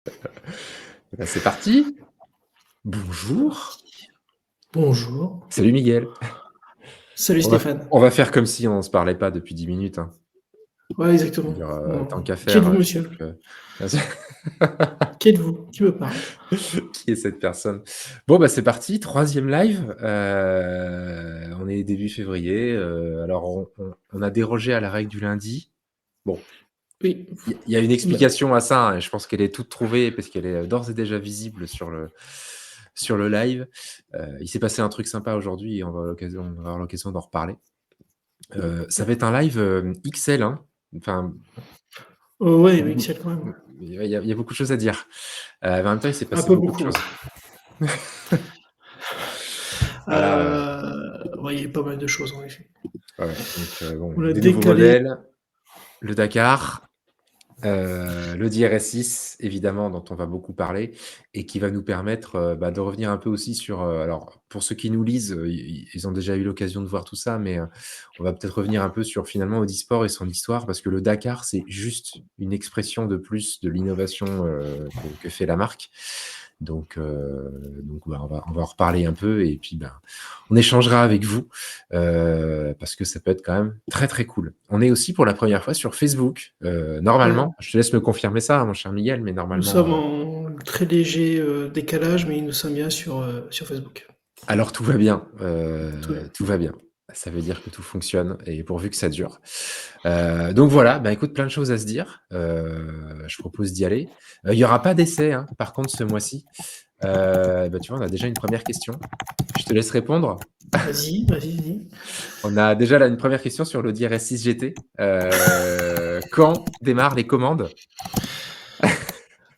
Eh ben, c'est parti. Bonjour. Bonjour. Salut Miguel. Salut On va, Stéphane. on va faire comme si on ne se parlait pas depuis 10 minutes, hein. Ouais, exactement. C'est-à-dire, tant Bon. qu'à Qui faire, êtes-vous, je pense monsieur? que... Qui êtes-vous? Qui me parle? Qui est cette personne? Bon, bah c'est parti, troisième live. On est début février. Alors, on a dérogé à la règle du lundi. Bon, Oui. il y a une Bah, explication à ça, hein, et je pense qu'elle est toute trouvée parce qu'elle est d'ores et déjà visible sur le live. Il s'est passé un truc sympa aujourd'hui et on va avoir l'occasion d'en reparler. Ça va être un live XL, hein. Enfin, ouais, mais m- Excel quand même. il y a beaucoup de choses à dire. Mais en même temps, il s'est Un passé peu beaucoup de beaucoup. choses. Voilà. Ouais, il y a pas mal de choses en effet. Ouais. Donc, bon, On a des nouveaux décalé. modèles, le Dakar, le DRS6, évidemment, dont on va beaucoup parler, et qui va nous permettre de revenir un peu aussi sur... alors, pour ceux qui nous lisent, ils ont déjà eu l'occasion de voir tout ça, mais on va peut-être revenir un peu sur finalement Audisport et son histoire, parce que le Dakar, c'est juste une expression de plus de l'innovation que fait la marque. Donc on va en reparler un peu, et puis on échangera avec vous, parce que ça peut être quand même très très cool. On est aussi pour la première fois sur Facebook, Ouais. normalement. Je te laisse me confirmer ça, mon cher Miguel, mais Nous normalement... sommes en très léger décalage, mais nous sommes bien sur Facebook. Alors tout va bien, Tout bien. tout va bien. Ça veut dire que tout fonctionne et pourvu que ça dure. Donc voilà, écoute, plein de choses à se dire. Je propose d'y aller. Il y aura pas d'essai, hein, par contre, ce mois-ci. Tu vois, on a déjà une première question. Je te laisse répondre. Vas-y, vas-y, vas-y. On a déjà là une première question sur l'Audi RS6 GT. Quand démarrent les commandes?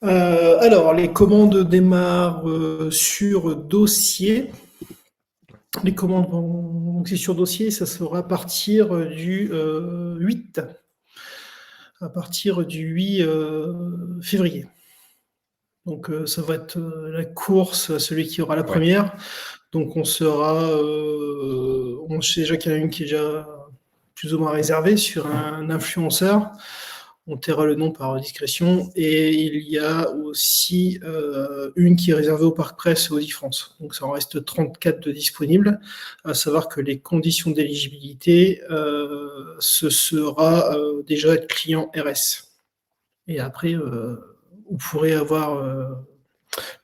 Alors, les commandes démarrent sur dossier. Les commandes vont, donc c'est sur dossier, ça sera à partir du 8, à partir du 8 février. Donc ça va être la course, celui qui aura la Ouais. première. Donc on sera, on sait déjà qu'il y en a une qui est déjà plus ou moins réservée sur un influenceur. On taira le nom par discrétion. Et il y a aussi une qui est réservée au Parc Presse Audi France. Donc ça en reste 34 de disponibles. À savoir que les conditions d'éligibilité, ce sera déjà être client RS. Et après, vous pourrez avoir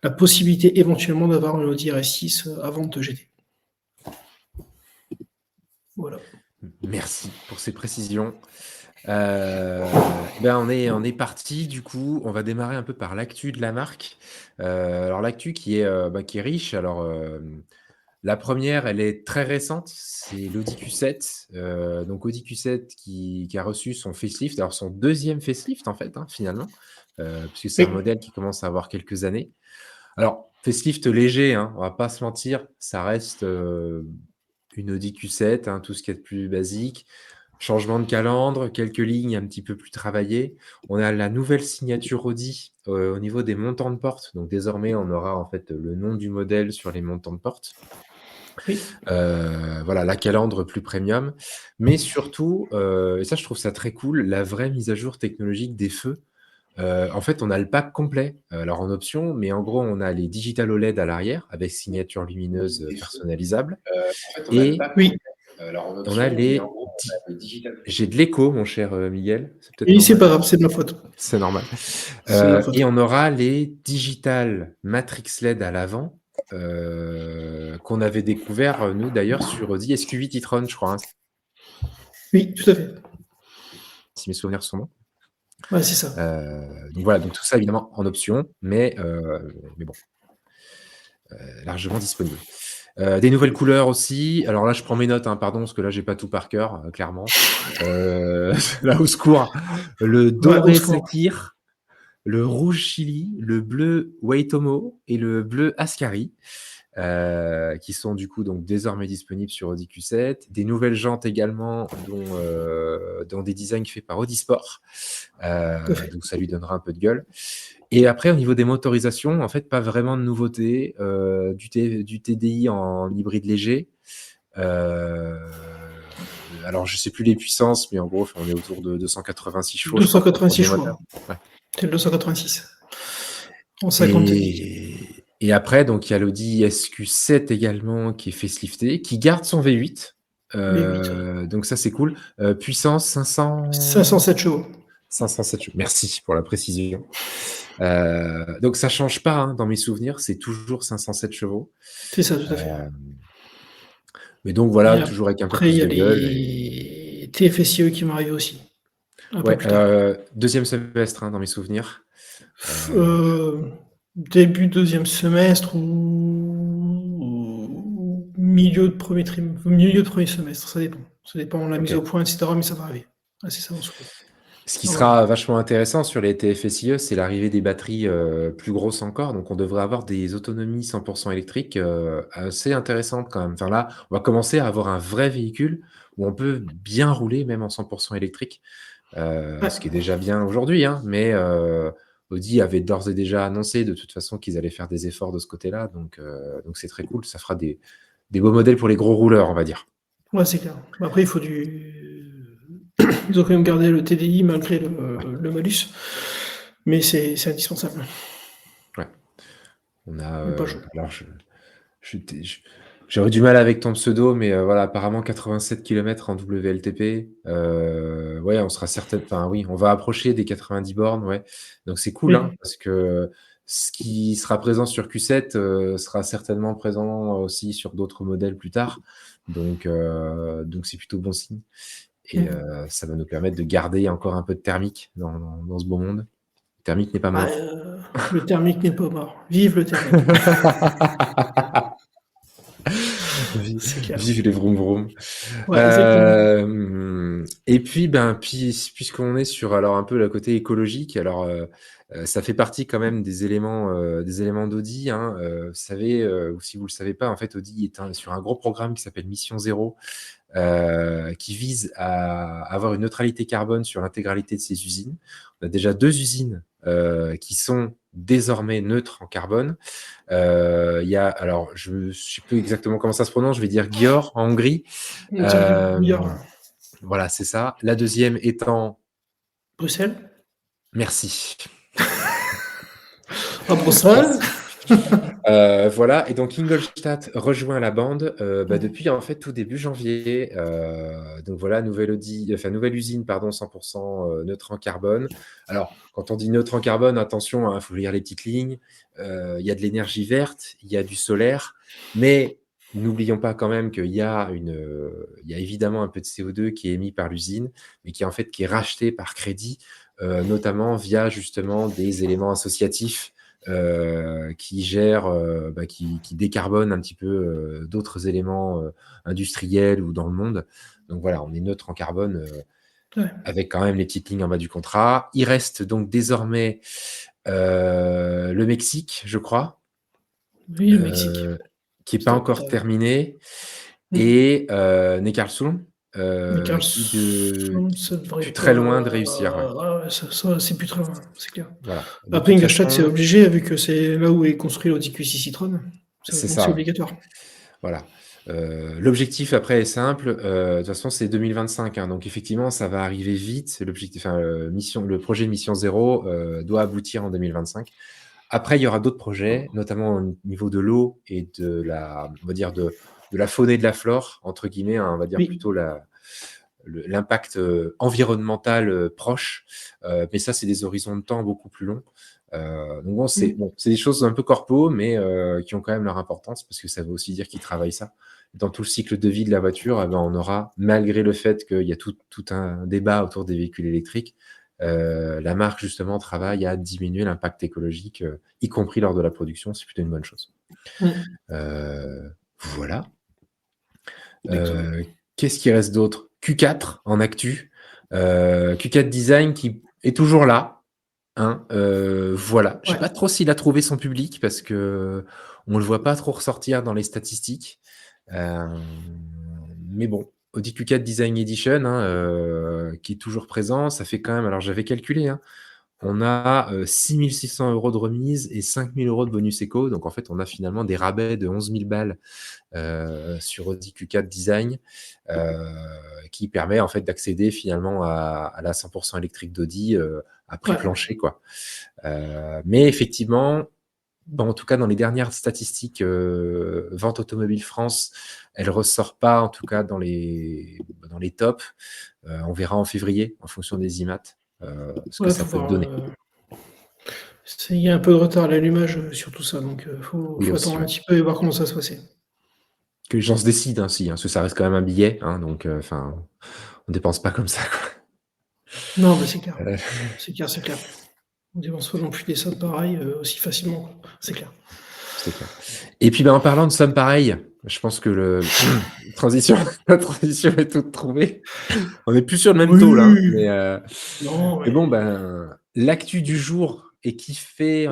la possibilité éventuellement d'avoir un Audi RS6 avant de te GT. Voilà. Merci pour ces précisions. On est parti, du coup, on va démarrer un peu par l'actu de la marque. Alors l'actu qui est riche. Alors, la première, elle est très récente, c'est l'Audi Q7. Donc Audi Q7 qui a reçu son facelift, alors son deuxième facelift en fait, hein, finalement, puisque c'est un Oui, modèle qui commence à avoir quelques années. Alors, facelift léger, hein, on va pas se mentir, ça reste une Audi Q7, hein, tout ce qui est de plus basique. Changement de calandre, quelques lignes un petit peu plus travaillées. On a la nouvelle signature Audi au niveau des montants de porte. Donc désormais, on aura en fait le nom du modèle sur les montants de porte. oui. Voilà, la calandre plus premium. Mais surtout, et ça je trouve ça très cool, la vraie mise à jour technologique des feux. En fait, on a le pack complet, alors en option, mais en gros, on a les digital OLED à l'arrière avec signature lumineuse personnalisable, et Oui, on a les di j'ai de l'écho, mon cher, Miguel, c'est peut-être et c'est normal? pas grave, c'est de ma faute. C'est normal. C'est de ma faute. Et on aura les digital matrix LED à l'avant, qu'on avait découvert, nous d'ailleurs sur Audi SQ8 e-tron, je crois, hein, Oui, tout à fait. si mes souvenirs sont bons. Ouais, c'est ça. Donc voilà, donc tout ça évidemment en option, mais bon, largement disponible. Des nouvelles couleurs aussi. Alors là, je prends mes notes, hein, pardon, parce que là, j'ai pas tout par cœur, clairement. Là, au secours. Le Ouais, au doré secours. saphir, le rouge chili, le bleu Waitomo et le bleu Ascari, qui sont du coup donc désormais disponibles sur Audi Q7. Des nouvelles jantes également, dont des designs faits par Audi Sport. Tout à fait. Donc ça lui donnera un peu de gueule. Et après, au niveau des motorisations, en fait, pas vraiment de nouveautés. Du TDI en hybride léger. Euh, alors, je sais plus les puissances, mais en gros, on est autour de 286 chevaux, je crois, pour le 286 premier chevaux, moteur. hein. Ouais. C'est le 286. en 50 TDI. Et après, donc il y a l'Audi SQ7 également qui est facelifté, qui garde son V8. V8, ouais. Donc ça, c'est cool. Puissance 507 chevaux. 507 chevaux. Merci pour la précision. Donc ça change pas, hein, dans mes souvenirs, c'est toujours 507 chevaux. C'est ça, tout à fait. Heu, mais donc Et voilà, toujours avec un peu après, il plus y a de gueule les TFSIe qui vont arriver aussi, un peu ouais, plus tard. 2e semestre, hein, dans mes souvenirs. Début deuxième semestre ou milieu de premier semestre, ça dépend. Ça dépend de la mise OK. au point, etc., mais ça va arriver. Assez ça, Ce qui normalement. sera vachement intéressant sur les TFSIe, c'est l'arrivée des batteries, plus grosses encore. Donc on devrait avoir des autonomies 100 électriques, assez intéressantes quand même. Enfin là, on va commencer à avoir un vrai véhicule où on peut bien rouler même en 100 électrique, Ouais, ce qui est déjà bien aujourd'hui, hein. Mais Audi avait d'ores et déjà annoncé de toute façon qu'ils allaient faire des efforts de ce côté-là. Donc c'est très cool. Ça fera des beaux modèles pour les gros rouleurs, on va dire. ouais, c'est clair. Après, il faut du. Ils ont quand même gardé le TDI malgré le malus, mais c'est indispensable. Ouais. On a, Mais pas chaud. alors je t'ai je j'aurais du mal avec ton pseudo, mais voilà, apparemment 87 kilomètres en WLTP. Ouais, on sera certaine enfin oui, on va approcher des 90 bornes, ouais. Donc c'est cool, hein, Oui. parce que ce qui sera présent sur Q7, sera certainement présent aussi sur d'autres modèles plus tard. Donc c'est plutôt bon signe et Mm. ça va nous permettre de garder encore un peu de thermique dans ce beau monde. Le thermique n'est pas Ah, mort. le thermique n'est pas mort. Vive le thermique. C'est clair. Vive les vroom vroom. Ouais, exactement. Et puis, ben, puisqu'on est sur alors un peu le côté écologique, alors, ça fait partie quand même des éléments d'Audi, hein. Vous savez, ou si vous le savez pas, en fait, Audi est sur un gros programme qui s'appelle Mission Zéro, qui vise à avoir une neutralité carbone sur l'intégralité de ses usines. On a déjà 2 usines, qui sont désormais neutres en carbone. Il y a alors je ne sais plus exactement comment ça se prononce, je vais dire Győr en Hongrie. Exactement. Hier, Hem, voilà, c'est ça. La deuxième étant Bruxelles. merci, À Bruxelles. merci. Voilà et donc Ingolstadt rejoint la bande, bah, depuis en fait tout début janvier, donc voilà nouvelle usine pardon 100 neutre en carbone. Alors quand on dit neutre en carbone, attention, hein, faut lire les petites lignes, il y a de l'énergie verte, il y a du solaire, mais n'oublions pas quand même il y a évidemment un peu de CO2 qui est émis par l'usine, mais qui en fait qui est racheté par crédit, notamment via justement des éléments associatifs qui gère, bah, qui décarbone un petit peu, d'autres éléments, industriels ou dans le monde. Donc voilà, on est neutre en carbone, Ouais. avec quand même les petites lignes en bas du contrat. Il reste donc désormais, le Mexique, je crois, Oui, le Mexique. heu, qui est pas Stade encore terminé mmh. et Neckarsulm, Mais qui Carlson, ça devrait plus très loin de réussir, ouais. pas. Ouais, ça, c'est plus très loin, c'est clair. Voilà. De Après, toute Ingolstadt, c'est façon, obligé, vu que c'est là où est construit l'Audi QC Citroën. c'est Donc c'est ça, ouais. obligatoire. Voilà. L'objectif après est simple, de toute façon c'est 2025, hein, donc effectivement ça va arriver vite. L'objectif enfin, le projet Mission Zéro, doit aboutir en 2025. Après il y aura d'autres projets, notamment au niveau de l'eau et on va dire de la faune et de la flore entre guillemets, hein, on va dire Oui. plutôt l'impact, environnemental, proche. Mais ça c'est des horizons de temps beaucoup plus longs. Donc Mmh. c'est des choses un peu corpo, mais qui ont quand même leur importance parce que ça veut aussi dire qu'ils travaillent ça. Dans tout le cycle de vie de la voiture, eh ben, on aura, malgré le fait qu'il y a tout un débat autour des véhicules électriques, la marque justement travaille à diminuer l'impact écologique, y compris lors de la production. C'est plutôt une bonne chose. Mmh. Voilà. Exactement. Qu'est-ce qui reste d'autre? Q4 en actu. Q4 Design qui est toujours là, hein, voilà. Je sais Ouais. pas trop s'il a trouvé son public parce qu'on le voit pas trop ressortir dans les statistiques. Mais bon, Audi Q4 Design Edition, hein, qui est toujours présent, ça fait quand même alors j'avais calculé, hein, on a, 6 600 € de remise et 5 000 € de bonus éco. Donc en fait, on a finalement des rabais de 11 000 balles, sur Audi Q4 Design, heu, qui permet en fait d'accéder finalement à la 100 électrique d'Audi, à prix Ouais. plancher quoi. Mais effectivement, bon, en tout cas, dans les dernières statistiques, vente automobile France, elle ressort pas, en tout cas, dans les tops. On verra en février, en fonction des IMAT, ce que Ouais, ça faut peut voir. donner. Il y a un peu de retard à l'allumage sur tout ça, donc Oui, faut aussi, attendre un ouais. petit peu et voir comment ça va se passer. Que les gens se décident aussi, hein, parce que ça reste quand même un billet, hein, donc enfin, on dépense pas comme ça, quoi. Non, mais c'est clair. Heu, C'est clair, c'est clair. On dépense pas non plus des sommes pareilles, aussi facilement, quoi. C'est clair. c'est clair. Et puis, bah, en parlant de sommes pareilles, je pense que le transition la transition est toute trouvée. On est plus sur le même taux là, hein, Oui! Non, mais bon, mais ben, l'actu du jour et qui fait,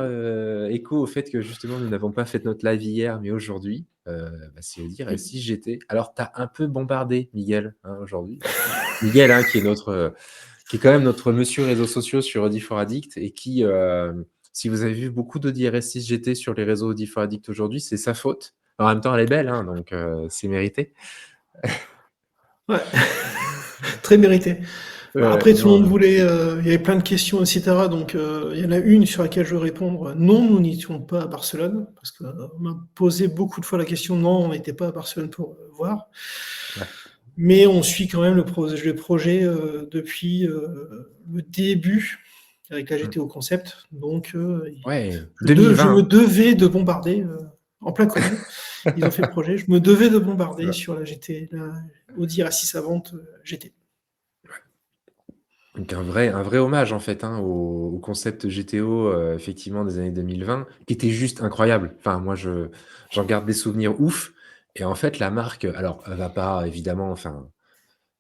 écho au fait que justement nous n'avons pas fait notre live hier, mais aujourd'hui, bah, c'est Audi RS6 GT. Alors tu as un peu bombardé Miguel, hein, aujourd'hui. Miguel, hein, qui est quand même notre monsieur réseaux sociaux sur Audi for Addict et qui, si vous avez vu beaucoup d'Audi RS6 GT sur les réseaux Audi for Addict aujourd'hui, c'est sa faute. En même temps, elle est belle, hein, donc c'est mérité. ouais, très mérité. Bah, après tout le Non, monde voulait, il y avait plein de questions et cetera, donc il y en a une sur laquelle je veux répondre: «Non, nous n'étions pas à Barcelone», parce qu'on m'a posé beaucoup de fois la question: «Non, on n'était pas à Barcelone pour, voir». ouais, Mais on suit quand même le projet, depuis, le début avec la mmh. GTO Concept, donc Ouais, je 2020, me hein. devais de bombarder, en plein covid. Ils ont fait le projet, je me devais de C'est bombarder ça. sur la Audi A6 Avant, GT. Donc un vrai hommage en fait, hein, au concept GTO, effectivement des années 2020, qui était juste incroyable. Enfin moi j'en garde des souvenirs ouf et en fait la marque, alors elle va pas évidemment, enfin,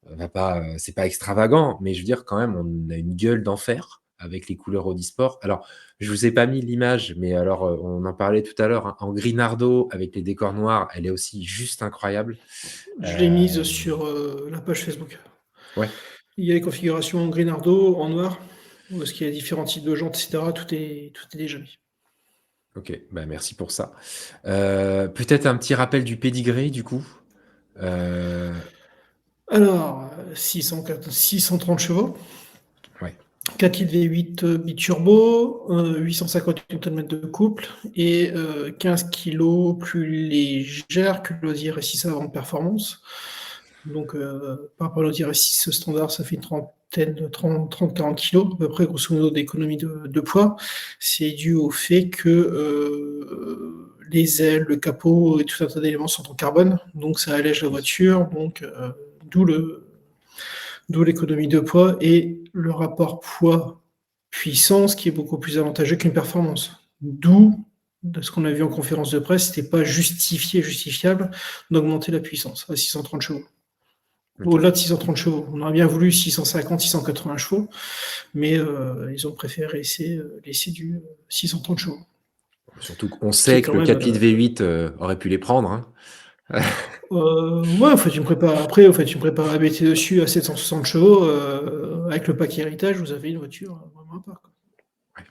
elle va pas, c'est pas extravagant, mais je veux dire quand même on a une gueule d'enfer avec les couleurs Audi Sport. Alors je vous ai pas mis l'image, mais alors, on en parlait tout à l'heure, hein, en gris nardo avec les décors noirs, elle est aussi juste incroyable. Je l'ai mise Hem, sur, la page Facebook. ouais. Il y a les configurations en Grinardo, en noir, parce qu'il y a différents types de jantes et cetera, tout est déjà mis. OK, bah, merci pour ça. Peut-être un petit rappel du pédigré du coup? Heu, Alors, 630 chevaux, ouais, 4 litres V8, biturbo, 850 Nm de couple et 15 kilogrammes plus légère que l'Audi RS6 avant performance. Donc, par rapport à l'Audi RS6 standard, ça fait une trentaine, 30-40 kilos à peu près, grosso modo, d'économie de poids. C'est dû au fait que les ailes, le capot et tout un tas d'éléments sont en carbone, donc ça allège la oui, voiture, donc d'où le d'où l'économie de poids et le rapport poids-puissance qui est beaucoup plus avantageux qu'une performance. D'où, de ce qu'on a vu en conférence de presse, c'était pas justifiable d'augmenter la puissance à 630 chevaux. OK. Au-delà de 630 chevaux. On aurait bien voulu 650, 680 chevaux, mais ils ont préféré laisser du 630 chevaux, Surtout qu'on qui est sait que quand le même 4 litres V8, aurait pu les prendre, hein. ouais, en fait, après, en fait, tu me prépares à BT dessus à 760 chevaux, avec le pack héritage, vous avez une voiture vraiment à part, quoi. Ouais,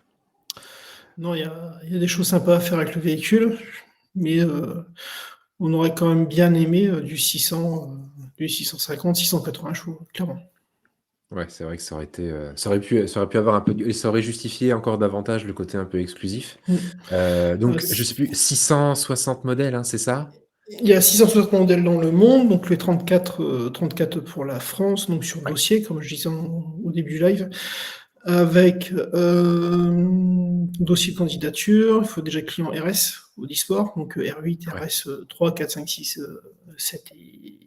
Non, il y a des choses sympas à faire avec le véhicule, mais on aurait quand même bien aimé du 600, du 650, 680 chevaux, clairement. ouais, c'est vrai que ça aurait pu avoir un peu et ça aurait justifié encore davantage le côté un peu exclusif. Mm. Donc je sais plus, 660 modèles, hein, c'est ça? Il y a 660 modèles dans le monde, donc les 34 pour la France, donc sur Ouais, dossier, comme je disais au début du live, avec dossier de candidature, il faut déjà client RS au Disport, donc R8, ouais. RS 3, 4, 5, 6, 7 et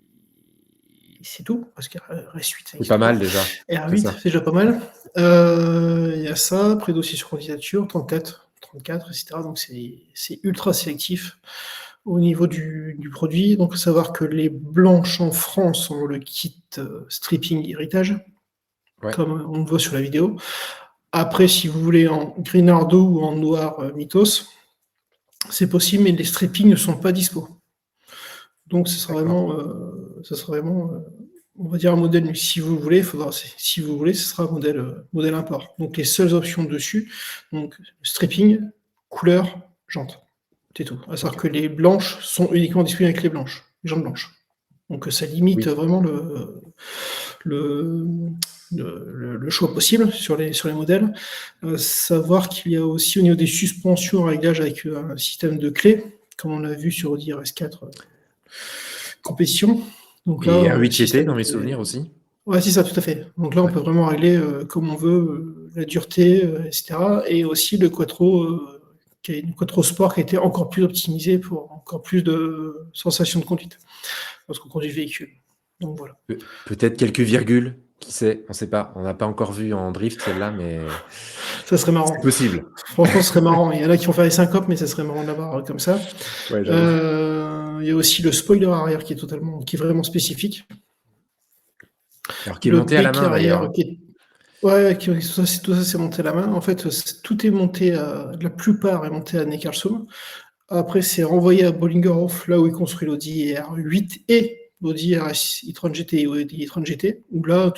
c'est tout, parce que RS8, ça C'est n'existe pas pas. mal déjà, c'est R8, ça. c'est déjà pas mal. Il y a ça, après dossier sur candidature, 34, etc. Donc c'est ultra sélectif au niveau du produit. Donc, il faut savoir que les blanches en France ont le kit stripping héritage, Ouais, comme on le voit sur la vidéo. Après, si vous voulez en Grinardo ou en noir Mythos, c'est possible, mais les strippings ne sont pas dispo. Donc, d'accord. ce sera vraiment on va dire un modèle, si vous voulez, si vous voulez, ce sera un modèle import. Donc, les seules options dessus, donc stripping, couleur, jante. C'est tout. À savoir OK. que les blanches sont uniquement disponibles avec les jantes blanches. Donc ça limite Oui, vraiment le le choix possible sur les modèles. Savoir qu'il y a aussi au niveau des suspensions un réglage avec un système de clés, comme on l'a vu sur Audi RS4 compétition. Donc là, Et un 8 GT système dans mes de... souvenirs aussi. Ouais, c'est ça, tout à fait. Donc là, on Ouais. peut vraiment régler comme on veut la dureté, etc. Et aussi le Quattro, qui est une Quattro Sport qui a été encore plus optimisé pour encore plus de sensations de conduite lorsqu'on conduit le véhicule. Donc voilà. Peut-être quelques virgules, qui sait, on ne sait pas. On n'a pas encore vu en drift celle-là, mais Ça serait c'est marrant. possible. Franchement, ce serait marrant. Il y en a qui vont faire les syncopes, mais ça serait marrant de l'avoir comme ça. Ouais, j'avoue. Il y a aussi le spoiler arrière qui est vraiment spécifique. Alors, qui est Le monté à la bec main d'ailleurs, arrière hein. qui est... Ouais, tout ça, c'est monté à la main. En fait, tout est monté la plupart est monté à Neckarsulm. Après, c'est renvoyé à Bolingerhof, là où il construit l'Audi R8 et l'Audi RS e-tron GT et l'Audi e-tron GT, où là,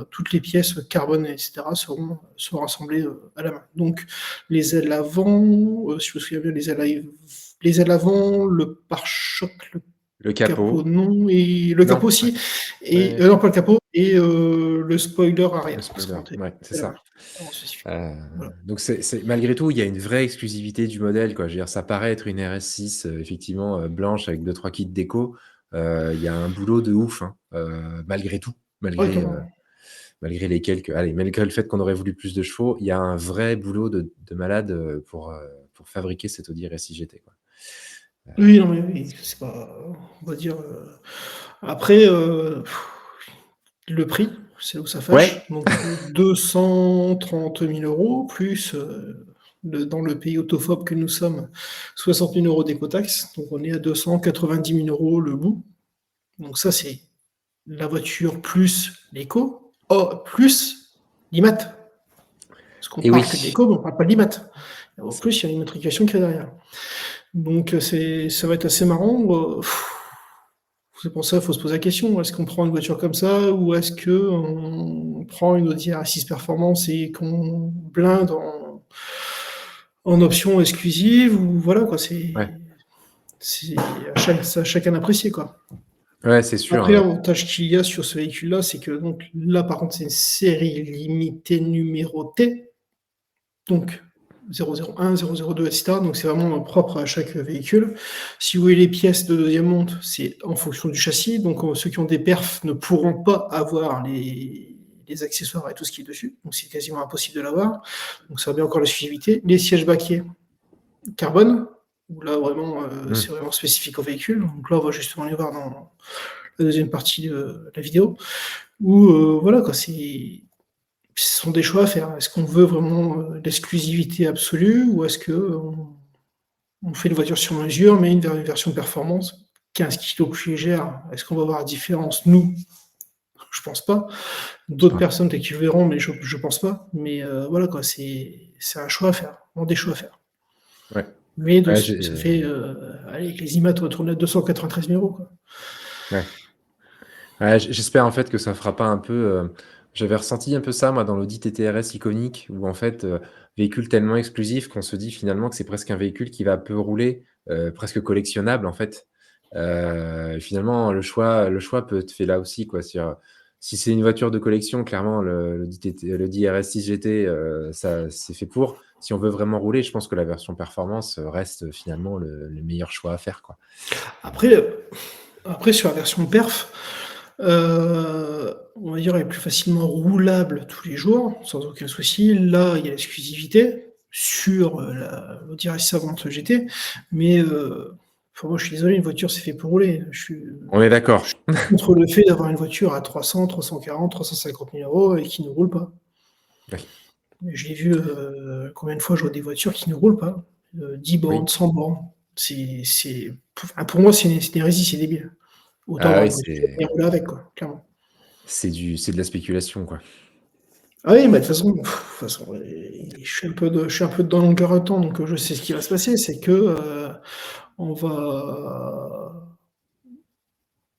toutes les pièces carbone, etc., seront assemblées à la main. Donc, les ailes avant, si je me souviens bien, les ailes avant, le pare-choc, le Le capot, capot. non, et le Non, capot ouais. aussi, et Ouais, non, pas le capot, et le spoiler le arrière, sera spoiler, monté ouais, c'est à la main. ça. Vraiment spécifique. Heu, Voilà. donc malgré tout, il y a une vraie exclusivité du modèle, quoi. Je veux dire, ça paraît être une RS6, effectivement, blanche avec 2-3 kits déco. Il y a un boulot de ouf, hein, malgré tout, Ouais, malgré, clairement. malgré malgré le fait qu'on aurait voulu plus de chevaux, il y a un vrai boulot de malade, pour fabriquer cette Audi RS6 GT, quoi. Oui, non, mais oui, c'est pas, on va dire. Après, le prix, c'est où ça Ouais, fâche. Donc, 230 000 euros, plus, dans le pays autophobe que nous sommes, 60 000 euros d'écotaxe. Donc, on est à 290 000 euros le bout. Donc, ça, c'est la voiture plus l'éco, oh, plus l'IMAT. Parce qu'on et parle que de oui. l'éco, mais on ne parle pas de l'IMAT. En C'est plus, il y a une immatriculation qui est derrière. Donc, ça va être assez marrant. C'est pour ça qu'il faut se poser la question, est-ce qu'on prend une voiture comme ça ou est-ce qu'on prend une Audi RS6 Performance et qu'on blinde en option exclusive ou voilà quoi, ouais. c'est à chacun d'apprécier quoi. Ouais, c'est sûr, Après, l'avantage qu'il y a sur ce véhicule-là, c'est que donc là par contre c'est une série limitée numérotée, donc 001, 002, etc. Donc c'est vraiment propre à chaque véhicule. Si vous voulez les pièces de deuxième monte, c'est en fonction du châssis. Donc ceux qui ont des perfs ne pourront pas avoir les accessoires et tout ce qui est dessus. Donc c'est quasiment impossible de l'avoir. Donc ça a bien encore l'exclusivité. Les sièges baquets carbone, où là vraiment mmh. c'est vraiment spécifique au véhicule. Donc là on va justement les voir dans la deuxième partie de la vidéo. Où voilà quoi, ce sont des choix à faire. Est-ce qu'on veut vraiment l'exclusivité absolue ou est-ce qu'on fait une voiture sur mesure, mais une version performance 15 kg plus légère? Est-ce qu'on va voir la différence? Nous, je pense pas. D'autres Ouais, personnes, peut-être qu'ils verront, mais je pense pas. Mais voilà, quoi, c'est un choix à faire, vraiment des choix à faire. ouais. Mais Ouais, ça fait, allez, les IMAT, on va tourner à 293 000 euros, quoi. ouais. Ouais, j'espère en fait que ça fera pas un peu, j'avais ressenti un peu ça moi dans l'Audi TT-RS iconique où en fait, véhicule tellement exclusif qu'on se dit finalement que c'est presque un véhicule qui va peu rouler, presque collectionnable en fait. Finalement le choix peut être fait là aussi quoi. C'est-à-dire, si c'est une voiture de collection, clairement l'Audi RS6 GT, ça c'est fait pour. Si on veut vraiment rouler, je pense que la version performance, reste finalement le meilleur choix à faire quoi. Après, sur la version perf, on va dire, elle est plus facilement roulable tous les jours, sans aucun souci. Là, il y a l'exclusivité sur l'Audi RS Savante GT, mais enfin, moi, je suis désolé, une voiture, c'est fait pour rouler. On est Je suis d'accord. contre le fait d'avoir une voiture à 300, 340, 350 000 euros et qui ne roule pas. Oui, J'ai vu combien de fois je vois des voitures qui ne roulent pas. 10 bornes, oui. 100 bornes. Enfin, pour moi, c'est une hérésie, c'est débile. Autant Ah avoir oui, une voiture et c'est rouler avec, quoi, clairement. c'est de la spéculation, quoi. Ah oui, mais de toute façon, je suis un peu dans longueur de temps, donc je sais ce qui va se passer, c'est que on va,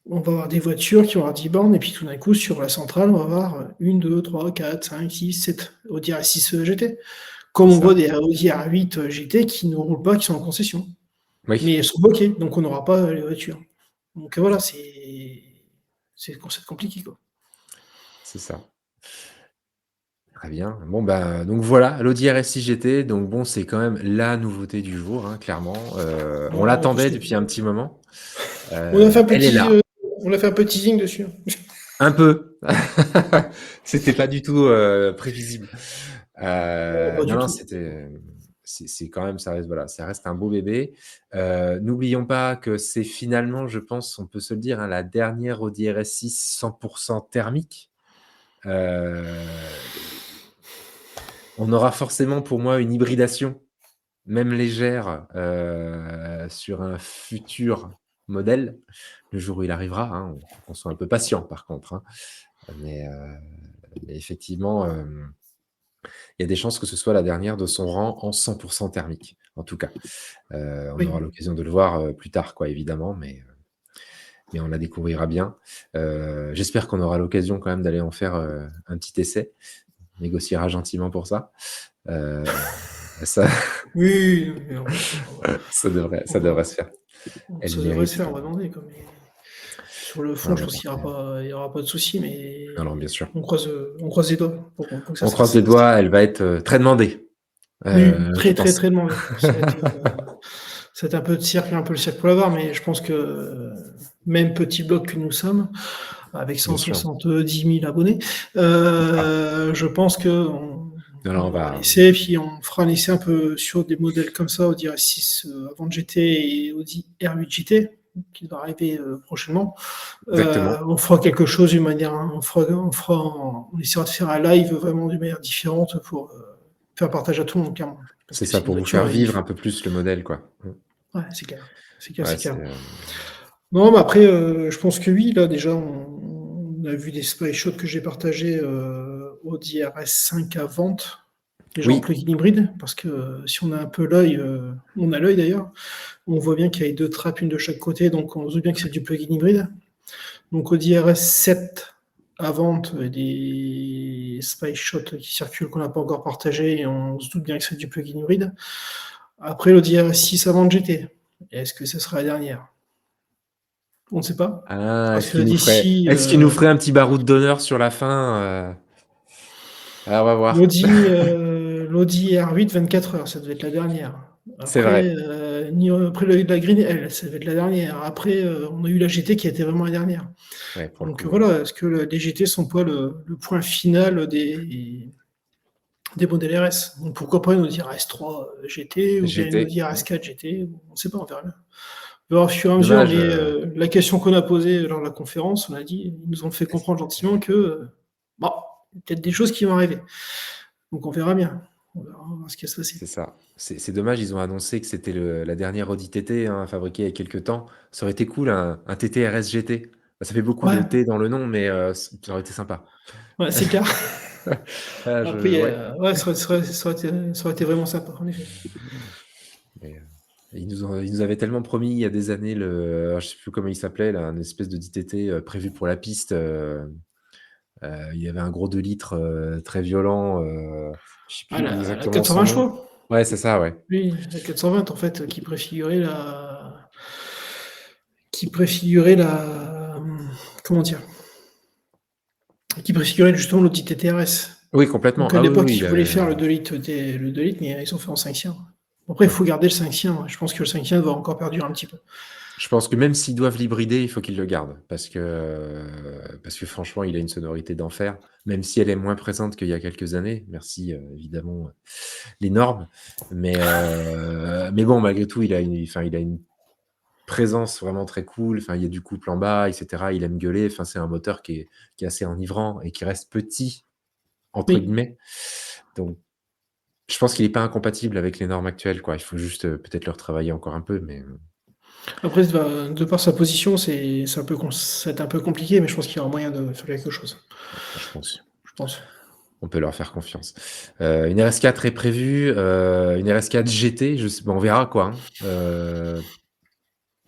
on va avoir des voitures qui vont avoir 10 bornes, et puis tout d'un coup, sur la centrale, on va avoir 1, 2, 3, 4, 5, 6, 7 Audi R6 GT. Comme C'est on voit ça. des Audi R8 GT qui ne roulent pas, qui sont en concession. Mais Oui, elles sont bloquées, donc on n'aura pas les voitures. Donc voilà, c'est compliqué, quoi. c'est ça. Très bien. Bon, bah, donc voilà, l'Audi RS6 GT, donc bon, c'est quand même la nouveauté du jour, hein, clairement. On On va tous l'attendait les depuis un petit moment. on a fait un Elle est petit, là. on a fait un peu teasing dessus. Un peu. C'était pas du tout, prévisible. Non, pas Non, du non, tout. c'était, c'est quand même ça reste voilà, ça reste un beau bébé. N'oublions pas que c'est finalement, je pense, on peut se le dire, hein, la dernière Audi RS6 100 thermique. Heu, on aura forcément pour moi une hybridation, même légère, sur un futur modèle, le jour où il arrivera, hein. Il faut qu'on soit un peu patient par contre, hein. Mais, mais effectivement, il y a des chances que ce soit la dernière de son rang en 100 thermique, en tout cas. On Oui, aura l'occasion de le voir, plus tard quoi évidemment, mais on la découvrira bien. J'espère qu'on aura l'occasion quand même d'aller en faire, un petit essai. On négociera gentiment pour ça. Heu, ça oui, ça on va devrait se faire. Elle ça devrait se mérite, faire, on va demander quoi, mais sur le fond, non je mais pense qu'il y aura parfait. pas il y aura pas de souci, Non, mais non, bien sûr. on croise les doigts pour que ça On se croise les fasse. doigts, elle va être, très demandée, Oui, je très, très, pense. très demandé. Ça va être un peu de cirque, un peu le cirque pour l'avoir, mais je pense que, même petit bloc que nous sommes, avec Bien sûr. 170 000 abonnés, Ah, je pense qu'on non, non, on on aura va l'essai, puis on fera un essai un peu sur des modèles comme ça, Audi RS6 avant de GT et Audi R8 GT, qui va arriver prochainement. exactement. On fera quelque chose d'une manière, on essaiera de faire un live vraiment d'une manière différente pour faire partage à tout le monde, clairement. Parce C'est que ça, c'est une pour vous faire voiture, il vivre un faut. peu plus le modèle, quoi. Ouais, c'est clair. C'est clair, Ouais, c'est c'est, clair. Non, mais après, je pense que oui, là, déjà, on a vu des spy shots que j'ai partagés Audi RS5 à vente, déjà en oui, plug-in hybride, parce que si on a un peu l'œil, on a l'œil d'ailleurs, on voit bien qu'il y a deux trappes, une de chaque côté, donc on se doute bien que c'est du plug-in hybride. Donc Audi RS7 à vente, des spy shots qui circulent qu'on n'a pas encore partagés, et on se doute bien que c'est du plug-in hybride. Après, l'Audi RS6 à vente GT, est-ce que ce sera la dernière? On ne sait pas. ah, Parce que d'ici, est-ce qu'il nous ferait un petit baroud d'honneur sur la fin, Ah, on va voir. l'Audi R8 24 heures, ça devait être la dernière. C'est Après, vrai. après la Green L, ça devait être la dernière. Après, on a eu la GT qui a été vraiment la dernière. Ouais, pour le Donc coup, voilà, est-ce que les GT sont pas le point final des modèles RS? Donc pourquoi pas nous dire S3 GT ou bien nous GT. dire S4 GT? On ne sait pas, on verra bien. On verra au fur et à mesure, Dommage, mais la question qu'on a posée lors de la conférence, on a dit, ils nous ont fait comprendre gentiment que bon, il y a peut-être des choses qui vont arriver. Donc on verra bien. On verra ce qui va se passer. c'est ça. C'est dommage, ils ont annoncé que c'était la dernière Audi TT, hein, fabriquée il y a quelques temps. Ça aurait été cool, un TT RS GT. Bah, ça fait beaucoup de Ouais, T dans le nom, mais ça aurait été sympa. ouais, c'est clair. Ah, Après, ouais. ouais, ça aurait été vraiment sympa, en effet. Mais, ils nous avaient tellement promis il y a des années je sais plus comment il s'appelait là, un espèce de d'ITT, prévu pour la piste, il y avait un gros 2 litres, très violent, je sais Ah, plus la exactement son 420 nom. chevaux? Ouais, c'est ça, ouais. Oui, la 420, en fait, qui préfigurait la, comment dire? Qui préfigurait justement l'Audi TTRS. Oui, complètement. Donc à Ah oui, oui, l'époque, oui, ils voulaient faire le 2 litres, mais ils ont fait en 5 cylindres. Après, il ouais. faut garder le 5 cylindres. Je pense que le 5 cylindres va encore perdurer un petit peu. Je pense que même s'ils doivent l'hybrider, il faut qu'ils le gardent parce que franchement, il a une sonorité d'enfer, même si elle est moins présente qu'il y a quelques années. Merci, évidemment, les normes, mais bon, malgré tout, il a une présence vraiment très cool. Enfin, il y a du couple en bas et cetera. Il aime gueuler. Enfin, c'est un moteur qui est assez enivrant et qui reste «petit» entre Oui. guillemets. Donc je pense qu'il est pas incompatible avec les normes actuelles, quoi. Il faut juste, peut-être le retravailler encore un peu, mais Après, de par sa position, c'est un peu, ça va être un peu compliqué, mais je pense qu'il y aura moyen de faire quelque chose. je pense. Je pense. On peut leur faire confiance. Une RS4 est prévue, une RS4 GT, je sais on verra quoi, hein.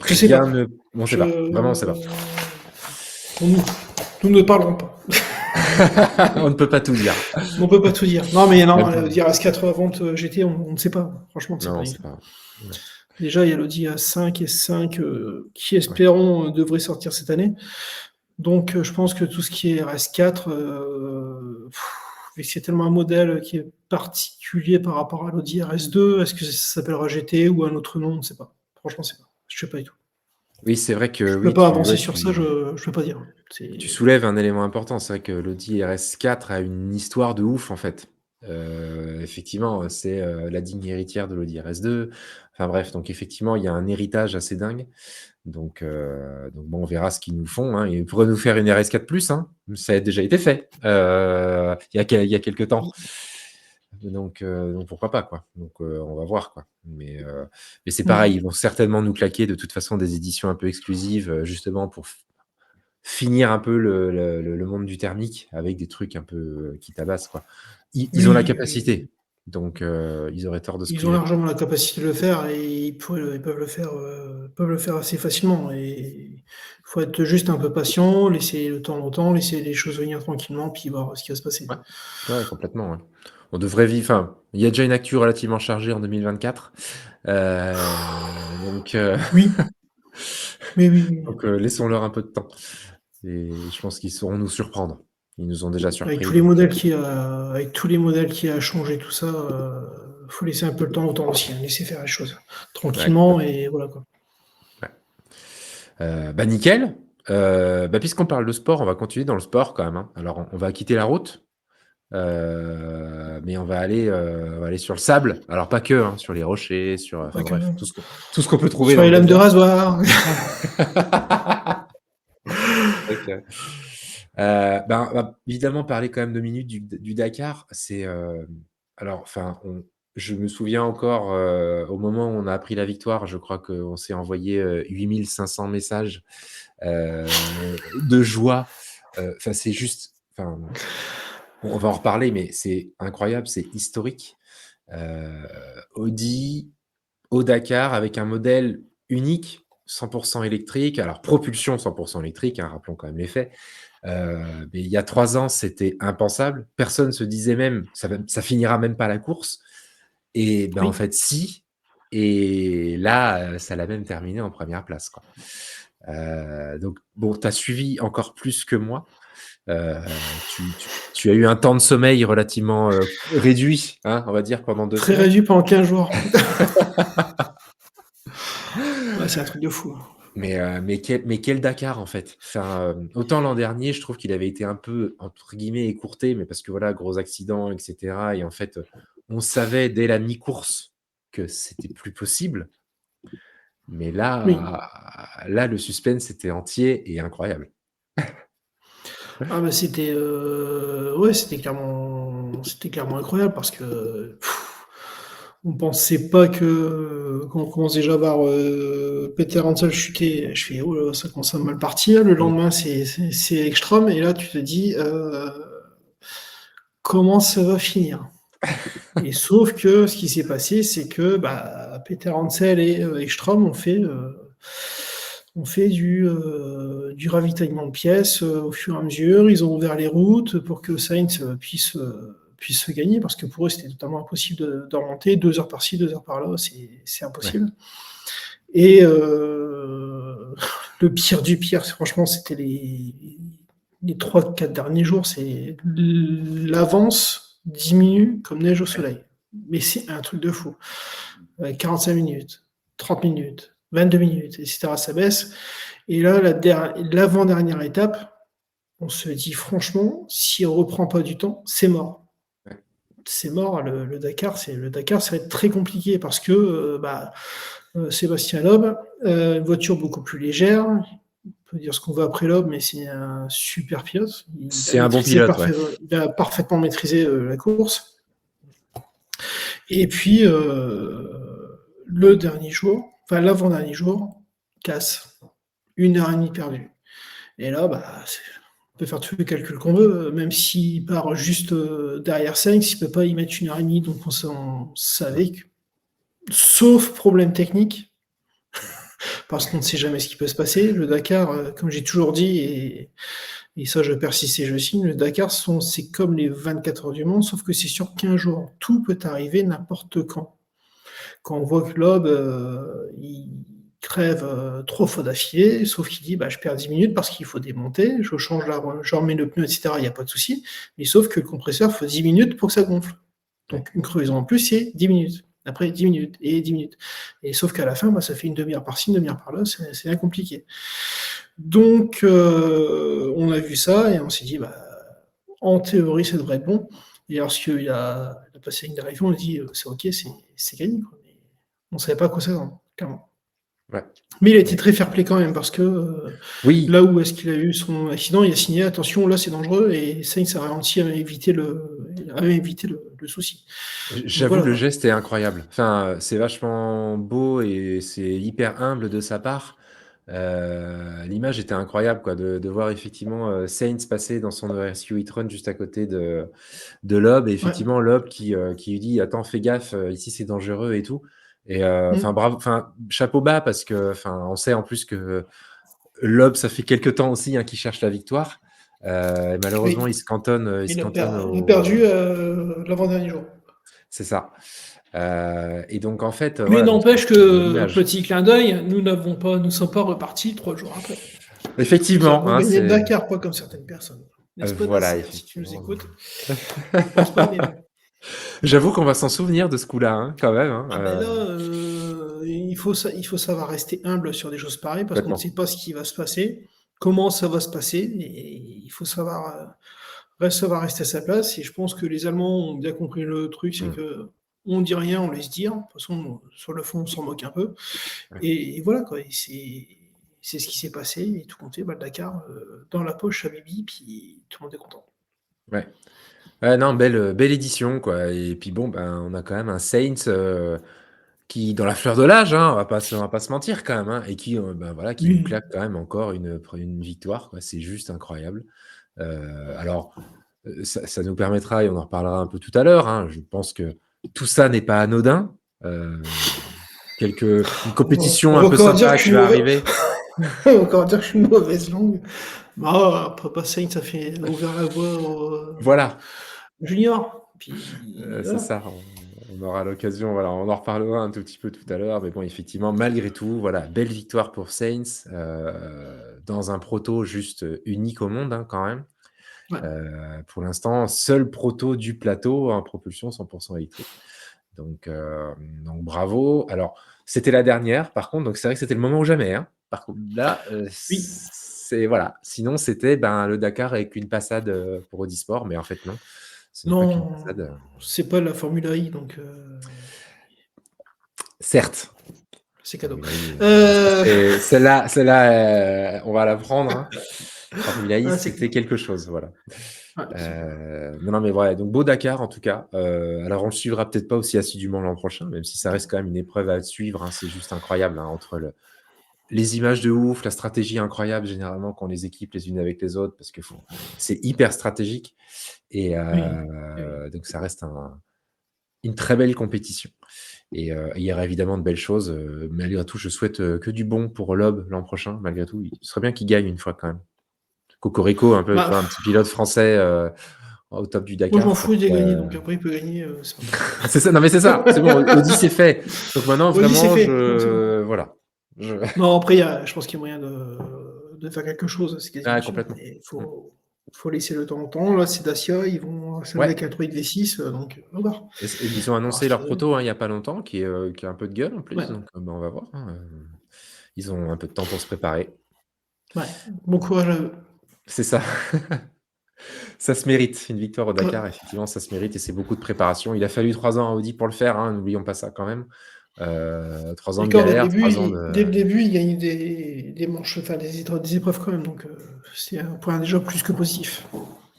Je sais Rien pas. ne on sait Je... pas, vraiment on sait pas. Nous, nous ne parlerons pas. On ne peut pas tout dire. On peut pas tout dire. Non, mais non, Même dire S4 à vente GT, on ne sait pas. Franchement, on ne sait non, pas on du sait tout. pas. Non, Déjà, il y a l'Audi A5 et 5 qui, ouais. espérons, devraient sortir cette année. Donc, je pense que tout ce qui est RS4, vu que c'est tellement un modèle qui est particulier par rapport à l'Audi RS2, est-ce que ça s'appellera GT ou un autre nom? On ne sait pas. Franchement, je sais pas. Je sais pas du tout. Oui, c'est vrai que Je peux oui, pas tu avancer ouais, sur ça, tu je peux pas dire. tu C'est soulèves un élément important. C'est vrai que l'Audi RS4 a une histoire de ouf, en fait. Effectivement, c'est, la digne héritière de l'Audi RS2. Enfin bref, donc effectivement, il y a un héritage assez dingue. Donc bon, on verra ce qu'ils nous font, hein. Ils pourraient nous faire une RS4 Plus, hein. Ça a déjà été fait, il y a quelque temps. Donc pourquoi pas, quoi. On va voir, quoi. Mais c'est pareil, ils mmh. vont certainement nous claquer de toute façon des éditions un peu exclusives, justement pour finir un peu le monde du thermique avec des trucs un peu, qui tabassent, quoi. Ils ont la Oui, oui, oui. capacité, donc ils auraient tort de se Ils ont priver. largement la capacité de le faire et peuvent le faire assez facilement et il faut être juste un peu patient, laisser le temps au temps, laisser les choses venir tranquillement, puis voir ce qui va se passer. Ouais, ouais, complètement, ouais. On devrait vivre enfin, il y a déjà une actu relativement chargée en 2024, donc Oui, oui, oui, oui. laissons-leur un peu de temps et je pense qu'ils sauront nous surprendre. Ils nous ont déjà Avec surpris tous les donc modèles avec tous les modèles qui a changé tout ça, faut laisser un peu le temps au temps aussi, hein, laisser faire les choses ouais, tranquillement complètement, et voilà, quoi. ouais. Bah, nickel, bah, puisqu'on parle de sport, on va continuer dans le sport quand même, hein. Alors on va quitter la route, mais on va aller sur le sable. Alors pas que, hein, sur les rochers, sur, Pas enfin que bref, tout ce qu'on peut trouver sur dans les le lames de désert. rasoir. OK. Ben, on va évidemment parler quand même 2 minutes du Dakar. Alors enfin, je me souviens encore, au moment où on a appris la victoire, je crois qu'on s'est envoyé, 8 500 messages, de joie. Enfin, c'est juste enfin, on va en reparler, mais c'est incroyable, c'est historique. Heu, Audi au Dakar avec un modèle unique, 100 électrique, alors propulsion 100 électrique, hein, rappelons quand même les faits. Mais il y a 3 ans, c'était impensable. Personne se disait même: «Ça finira même pas la course» et ben, en Oui. fait si et là, ça l'a même terminé en première place, quoi. Donc bon, tu as suivi encore plus que moi. Tu as eu un temps de sommeil relativement, réduit, hein, on va dire pendant 2 Très semaines. réduit pendant 15 jours. Ouais, c'est un truc de fou. Mais quel Dakar, en fait. Enfin, autant l'an dernier, je trouve qu'il avait été un peu, entre guillemets, «écourté», mais parce que voilà, gros accident et cetera et en fait, on savait dès la mi-course que c'était plus possible. Mais Oui. là, le suspense était entier et incroyable. Ah bah, ouais, c'était clairement incroyable parce que on pensait pas que quand on commence déjà à voir, Peter Hansel chuter, je fais: «Oh là là, ça commence à mal partir». Le Mmh. lendemain, c'est Ekstrom et là, tu te dis: «Comment ça va finir?» Et sauf que ce qui s'est passé, c'est que, bah, Peter Hansel et Ekstrom ont fait du ravitaillement de pièces, au fur et à mesure. Ils ont ouvert les routes pour que Sainz, puisse gagner parce que pour eux, c'était totalement impossible de remonter. 2 heures par-ci, 2 heures par-là, c'est Ouais, impossible et le pire du pire, franchement, c'était les 3-4 derniers jours, c'est l'avance diminue comme neige au ouais, soleil. Mais c'est un truc de fou. 45 minutes, 30 minutes, 22 minutes, et cetera, ça baisse. Et là, l'avant-dernière étape, on se dit franchement, si on reprend pas du temps, c'est mort. ouais. C'est mort, le Dakar, ça va être très compliqué parce que bah, Sébastien Loeb, une voiture beaucoup plus légère. On peut dire ce qu'on veut après Loeb, mais c'est un super pilote. C'est un bon pilote, ouais. Il a parfaitement maîtrisé la course. Et puis, le dernier jour, enfin l'avant-dernier jour, casse. 1 heure et demie perdue. Et là, bah, on peut faire tous les calculs qu'on veut, même s'il part juste derrière 5, s'il ne peut pas y mettre 1 heure et demie, donc on Non. savait que, sauf problème technique, parce qu'on ne sait jamais ce qui peut se passer. Le Dakar, comme j'ai toujours dit, et ça je persiste et je signe, le Dakar, c'est comme les 24 heures du monde, sauf que c'est sur 15 jours. Tout peut arriver n'importe quand. Quand on voit que Loeb, il crève 3 fois d'affilée, sauf qu'il dit, je perds 10 minutes parce qu'il faut démonter, je remets le pneu, etc., il n'y a pas de souci, mais sauf que le compresseur, il faut 10 minutes pour que ça gonfle. Donc une crevaison en plus, c'est 10 minutes. Après 10 minutes et 10 minutes. Et sauf qu'à la fin, ça fait une demi-heure par-ci, une demi-heure par-là, c'est bien compliqué. Donc on a vu ça et on s'est dit, en théorie, ça devrait être bon. Et lorsqu'il a passé une arrivée, on a dit, c'est ok, c'est gagné. Quoi. Mais on ne savait pas à quoi ça s'attendre, clairement. Ouais. Mais il a été très fair-play quand même, parce que Oui, là où est-ce qu'il a eu son accident, il a signé, attention, là c'est dangereux, et Sainz a réussi à éviter le souci. Donc j'avoue, voilà, le quoi. geste est incroyable. Enfin, c'est vachement beau et c'est hyper humble de sa part. L'image était incroyable, quoi, de voir effectivement Sainz passer dans son RSU e-tron juste à côté de Loeb, et Ouais. effectivement Loeb qui lui dit attends, fais gaffe, ici c'est dangereux et tout. Et enfin Mm. bravo, enfin chapeau bas, parce que enfin on sait en plus que Loeb, ça fait quelques temps aussi qu'il cherche la victoire. Et malheureusement, Oui, il se cantonne, il a, il a au. perdu l'avant-dernier jour. C'est ça. Et donc en fait, Mais voilà, donc n'empêche c'est une belle que, image. petit clin d'œil, nous ne sommes pas repartis 3 jours après. Nous Effectivement, avons hein, gagné le c'est Dakar, pas comme certaines personnes. N'est-ce pas, voilà, Nasser, si tu nous effectivement. écoutes? Je pense pas, mais bon. J'avoue qu'on va s'en souvenir de ce coup-là, hein, quand même. Hein, Ah ben là, il faut savoir rester humble sur des choses pareilles parce qu'on ne complètement. sait pas ce qui va se passer, comment ça va se passer, et il faut savoir rester à sa place. Et je pense que les Allemands ont bien compris le truc, c'est Mm. que on dit rien, on laisse dire. De toute façon, sur le fond, on s'en moque un peu. Ouais. Et voilà quoi. Et c'est ce qui s'est passé. Et tout compté, le Dakar dans la poche à Bibi, puis tout le monde est content. Ouais. Ouais, non, belle édition, quoi. Et puis bon, ben, on a quand même un Saints qui, dans la fleur de l'âge, hein, on va pas se mentir quand même, hein, et qui, ben, voilà, qui nous Oui. claque quand même encore une victoire, quoi. C'est juste incroyable. Alors, ça nous permettra, et on en reparlera un peu tout à l'heure, hein, je pense que tout ça n'est pas anodin. Euh, une compétition On un va peu encore dire que sympa je qui suis va mauvais. arriver. On va encore dire que je suis une mauvaise langue. Papa Saint, ça fait ouvert la voie au Voilà. junior. Puis C'est voilà. ça, on aura l'occasion, voilà, on en reparlera un tout petit peu tout à l'heure, mais bon, effectivement, malgré tout, voilà, belle victoire pour Sainz, dans un proto juste unique au monde, hein, quand même. Ouais. Pour l'instant, seul proto du plateau en propulsion 100% électrique. Donc bravo. Alors, c'était la dernière, par contre, donc c'est vrai que c'était le moment ou jamais, hein. Par contre, là, Oui. c'est voilà. Sinon, c'était le Dakar avec une passade pour Audisport, mais en fait, non, ce n'est pas qu'une Non, passade. c'est pas la Formule I, donc Certes. c'est cadeau. Formule I, ça Euh, celle-là, on va la prendre, hein. Formule I, c'est c'était clair. quelque chose, voilà. Ouais, c'est clair. Non, non, mais voilà, donc beau Dakar en tout cas. Alors on le suivra peut-être pas aussi assidûment l'an prochain, même si ça reste quand même une épreuve à suivre, hein. C'est juste incroyable, hein, entre les images de ouf, la stratégie incroyable généralement qu'on les équipe les unes avec les autres, parce que c'est hyper stratégique. Et Oui. Oui. donc ça reste une très belle compétition. Et il y aura évidemment de belles choses. Malgré tout, je souhaite que du bon pour Loeb l'an prochain. Malgré tout, il serait bien qu'il gagne une fois quand même. Cocorico, un peu, tu Bah, vois, un petit pilote français au top du moi je m'en Dakar. fous, il a gagné, donc après il peut gagner, c'est pas C'est ça, non mais c'est ça, c'est bon, Audi c'est fait. Donc maintenant, grave. Vas-y, c'est vraiment, fait, donc c'est bon. voilà. Je... Non, après, je pense qu'il y a moyen de faire quelque chose, c'est quasiment Ah, sûr. complètement. Mais il Mm. faut laisser le temps au temps. Là, c'est Dacia, ils vont s'amuser Ouais, avec un truc V6, donc on va voir. et ils ont On va voir annoncé ce leur qu'il donne. proto, hein, il n'y a pas longtemps, qui a un peu de gueule en plus, Ouais, donc on va voir, hein. Ils ont un peu de temps pour se préparer. ouais. Bon courage à eux. C'est ça. Ça se mérite, une victoire au Ouais. Dakar, effectivement, ça se mérite et c'est beaucoup de préparation. Il a fallu 3 ans à Audi pour le faire, hein, n'oublions pas ça quand même. 3 ans de D'accord, galère, 3 ans dès de. le début, il gagne des manches, enfin des épreuves quand même, donc c'est un point déjà plus que positif.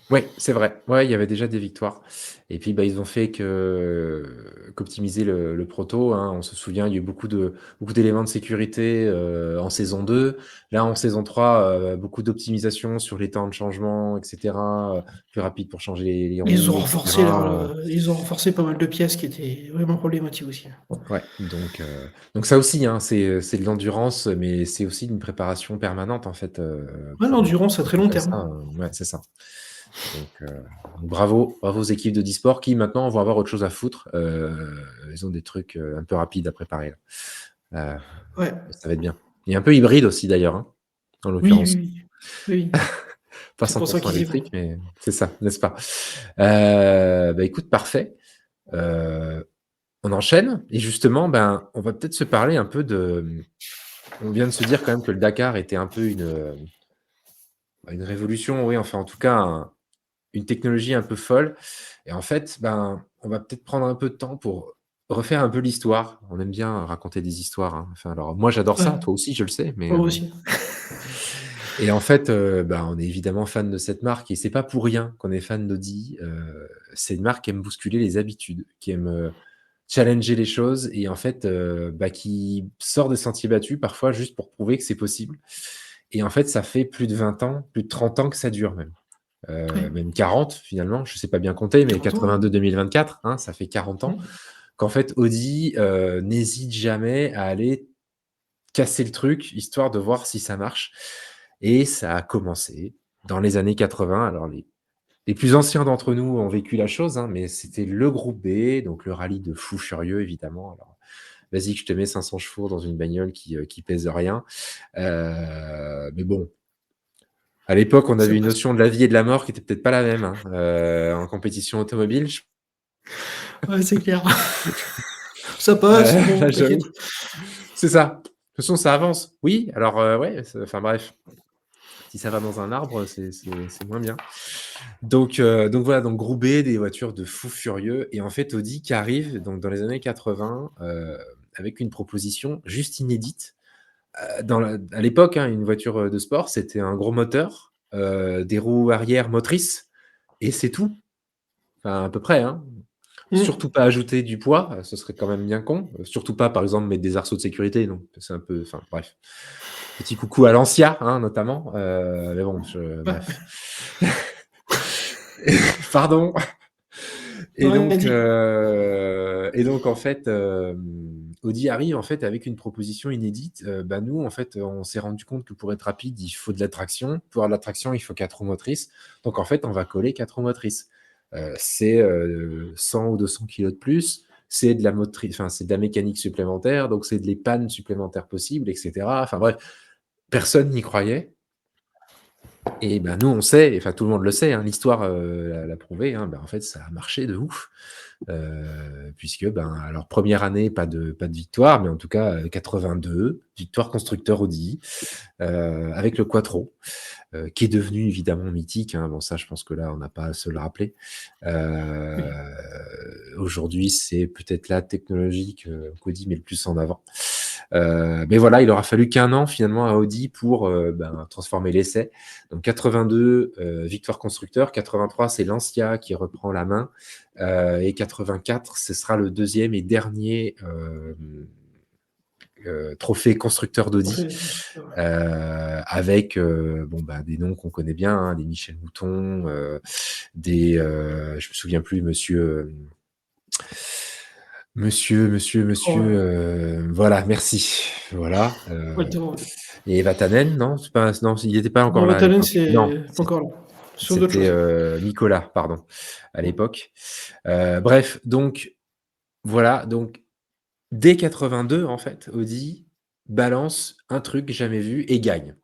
Ouais, c'est vrai. Ouais, il y avait déjà des victoires. Et puis, ils ont fait qu'optimiser le proto, hein. On se souvient, il y a eu beaucoup d'éléments de sécurité en saison 2. Là, en saison 3, beaucoup d'optimisation sur les temps de changement, etc. Plus rapide pour changer les roues, etc. Ils ont renforcé pas mal de pièces qui étaient vraiment problématiques aussi. Ouais, donc ça aussi, hein, c'est de l'endurance, mais c'est aussi une préparation permanente, en fait, Ouais, l'endurance à très long pour faire terme. ça. Ouais, c'est ça. Donc bravo aux équipes de e-sport qui maintenant vont avoir autre chose à foutre. Ils ont des trucs un peu rapides à préparer là. Heu, Ouais. ça va être bien. Il est un peu hybride aussi d'ailleurs, hein, en Oui, l'occurrence. oui, oui. Oui, oui. Pas C'est cent pour pour ça 100 qu'ils y vont. électrique, mais c'est ça, n'est-ce pas? Bah, écoute, parfait. Heu, on enchaîne et justement, ben, on va peut-être se parler un peu de on vient de se dire quand même que le Dakar était un peu une révolution, oui, enfin, en tout cas, une technologie un peu folle et en fait, ben, on va peut-être prendre un peu de temps pour refaire un peu l'histoire. On aime bien raconter des histoires, hein. Enfin, alors moi, j'adore Ouais, ça, toi aussi, je le sais, mais moi aussi. et en fait, bah, on est évidemment fan de cette marque et c'est pas pour rien qu'on est fan d'Audi. C'est une marque qui aime bousculer les habitudes, qui aime, challenger les choses et en fait, bah, qui sort des sentiers battus parfois juste pour prouver que c'est possible et en fait, ça fait plus de 20 ans, plus de 30 ans que ça dure même. Oui, Même 40 finalement, je sais pas bien compter, mais 40 ans, 82-2024, hein, ça fait 40 ans hein. qu'en fait Audi, n'hésite jamais à aller casser le truc, histoire de voir si ça marche et ça a commencé dans les années 80. Alors les plus anciens d'entre nous ont vécu la chose, hein, mais c'était le groupe B, donc le rallye de fous furieux évidemment. Alors, vas-y que je te mets 500 chevaux dans une bagnole qui pèse rien. Mais bon, à l'époque, on Ça avait une passe. notion de la vie et de la mort qui était peut-être pas la même, hein, en compétition automobile. Ouais, c'est clair. Ça passe, bon, Là, t'inquiète. j'avoue. C'est ça. De toute façon, ça avance. Oui, alors, ouais, enfin bref, si ça va dans un arbre, c'est moins bien. Donc voilà, donc groupe B, des voitures de fous furieux et en fait, Audi qui arrive donc dans les années 80, avec une proposition juste inédite. À l'époque, hein, une voiture, de sport, c'était un gros moteur, des roues arrière motrices et c'est tout. Enfin, à peu près, hein. Mmh. Surtout pas ajouter du poids, ce serait quand même bien con. Surtout pas, par exemple, mettre des arceaux de sécurité, donc c'est un peu enfin bref. Petit coucou à Lancia, hein, notamment, mais bon, Ouais. bref. Pardon. Ouais, vas-y. Et donc en fait, Audi arrive en fait avec une proposition inédite. Bah, nous en fait, on s'est rendu compte que pour être rapide, il faut de la traction. Pour avoir de la traction, il faut 4 roues motrices. Donc en fait, on va coller 4 roues motrices. C'est, 100 ou 200 kilogrammes de plus, c'est de la enfin, c'est de la mécanique supplémentaire, donc c'est des pannes supplémentaires possibles et cetera. Enfin bref, personne n'y croyait et ben, nous on sait, enfin tout le monde le sait, hein, l'histoire, l'a prouvé, hein, ben, en fait ça a marché de ouf. Puisque, ben, alors première année, pas de victoire, mais en tout cas, 82, victoire constructeur Audi, avec le quattro, qui est devenu évidemment mythique, hein. Bon ça, je pense que là, on n'a pas à se le rappeler. Heu, Oui. aujourd'hui, c'est peut-être la technologie qu'Audi met le plus en avant. Mais voilà, il aura fallu qu'1 an finalement à Audi pour, ben, transformer l'essai. Donc 82, victoire constructeur, 83, c'est Lancia qui reprend la main, et 84, ce sera le deuxième et dernier, trophée constructeur d'Audi, Trophée constructeur. avec, bon, bah, des noms qu'on connaît bien, hein, des Michel Mouton, je me souviens plus, Oh, voilà, merci. Voilà, Walter, ouais. et Vatanen, non? C'est pas non, il était pas encore Non, là à Vatanen, l'époque. Non, c'est pas encore là. Sur d'autres c'était, choses. Nicolas, pardon, à Mmh. l'époque. Bref, donc voilà, donc dès 82, en fait, Audi balance un truc jamais vu et gagne.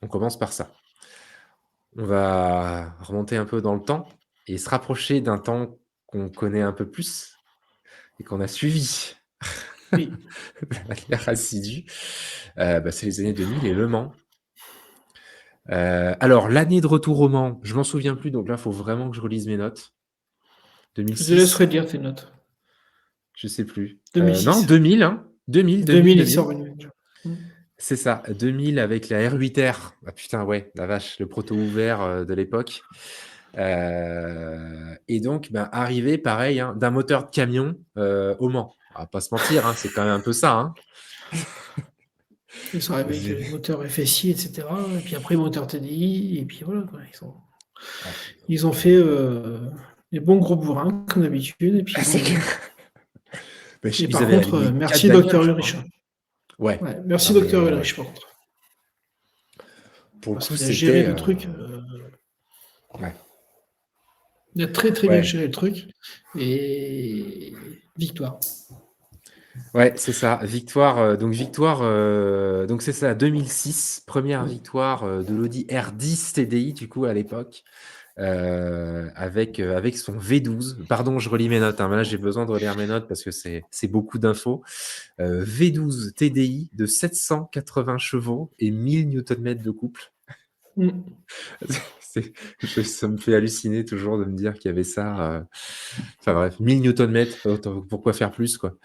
On commence par ça. On va remonter un peu dans le temps et se rapprocher d'un temps qu'on connaît un peu plus et qu'on a suivi Oui. de manière assidue. Bah, c'est les années 2000 et Le Mans. Alors l'année de retour au Mans, je m'en souviens plus, donc là, il faut vraiment que je relise mes notes. Je te 2006? laisserai dire tes notes. Je sais plus. Non, 2006. 2000, hein. 2000, 2000, 2000, il 2000. sort une voiture. Mmh. C'est ça, 2000 avec la R8R. Ah putain, ouais, la vache, le proto ouvert, de l'époque. Et donc, ben, arrivé pareil, hein, d'un moteur de camion, au Mans. On va pas se mentir, hein, c'est quand même un peu ça, hein. Ils sont arrivés avec J'ai les moteurs FSI et cetera et puis après moteur TDI et puis voilà quoi. ouais, Ils ont fait, des bons gros bourrins comme d'habitude et puis c'est clair. Mais et ils par avaient contre, aligné 4 merci bagnoles, docteur je crois, Ulrich, hein. hein. Ouais. Ouais, merci Non mais docteur ouais. Ulrich par contre. Pour le Parce coup, qu'il a géré c'était, le truc, ouais, il a très, très bien ouais. géré le truc et victoire. Ouais, c'est ça. Victoire, donc c'est ça, 2006, première Mm. victoire, de l'Audi R10 TDI du coup à l'époque, avec son V12. Pardon, je relis mes notes, hein, mais là j'ai besoin de relire mes notes parce que c'est beaucoup d'infos. V12 TDI de 780 chevaux et 1000 Nm de couple. Mm. Ça me fait halluciner toujours de me dire qu'il y avait ça. Enfin bref, 1000 Nm, pourquoi faire plus, quoi.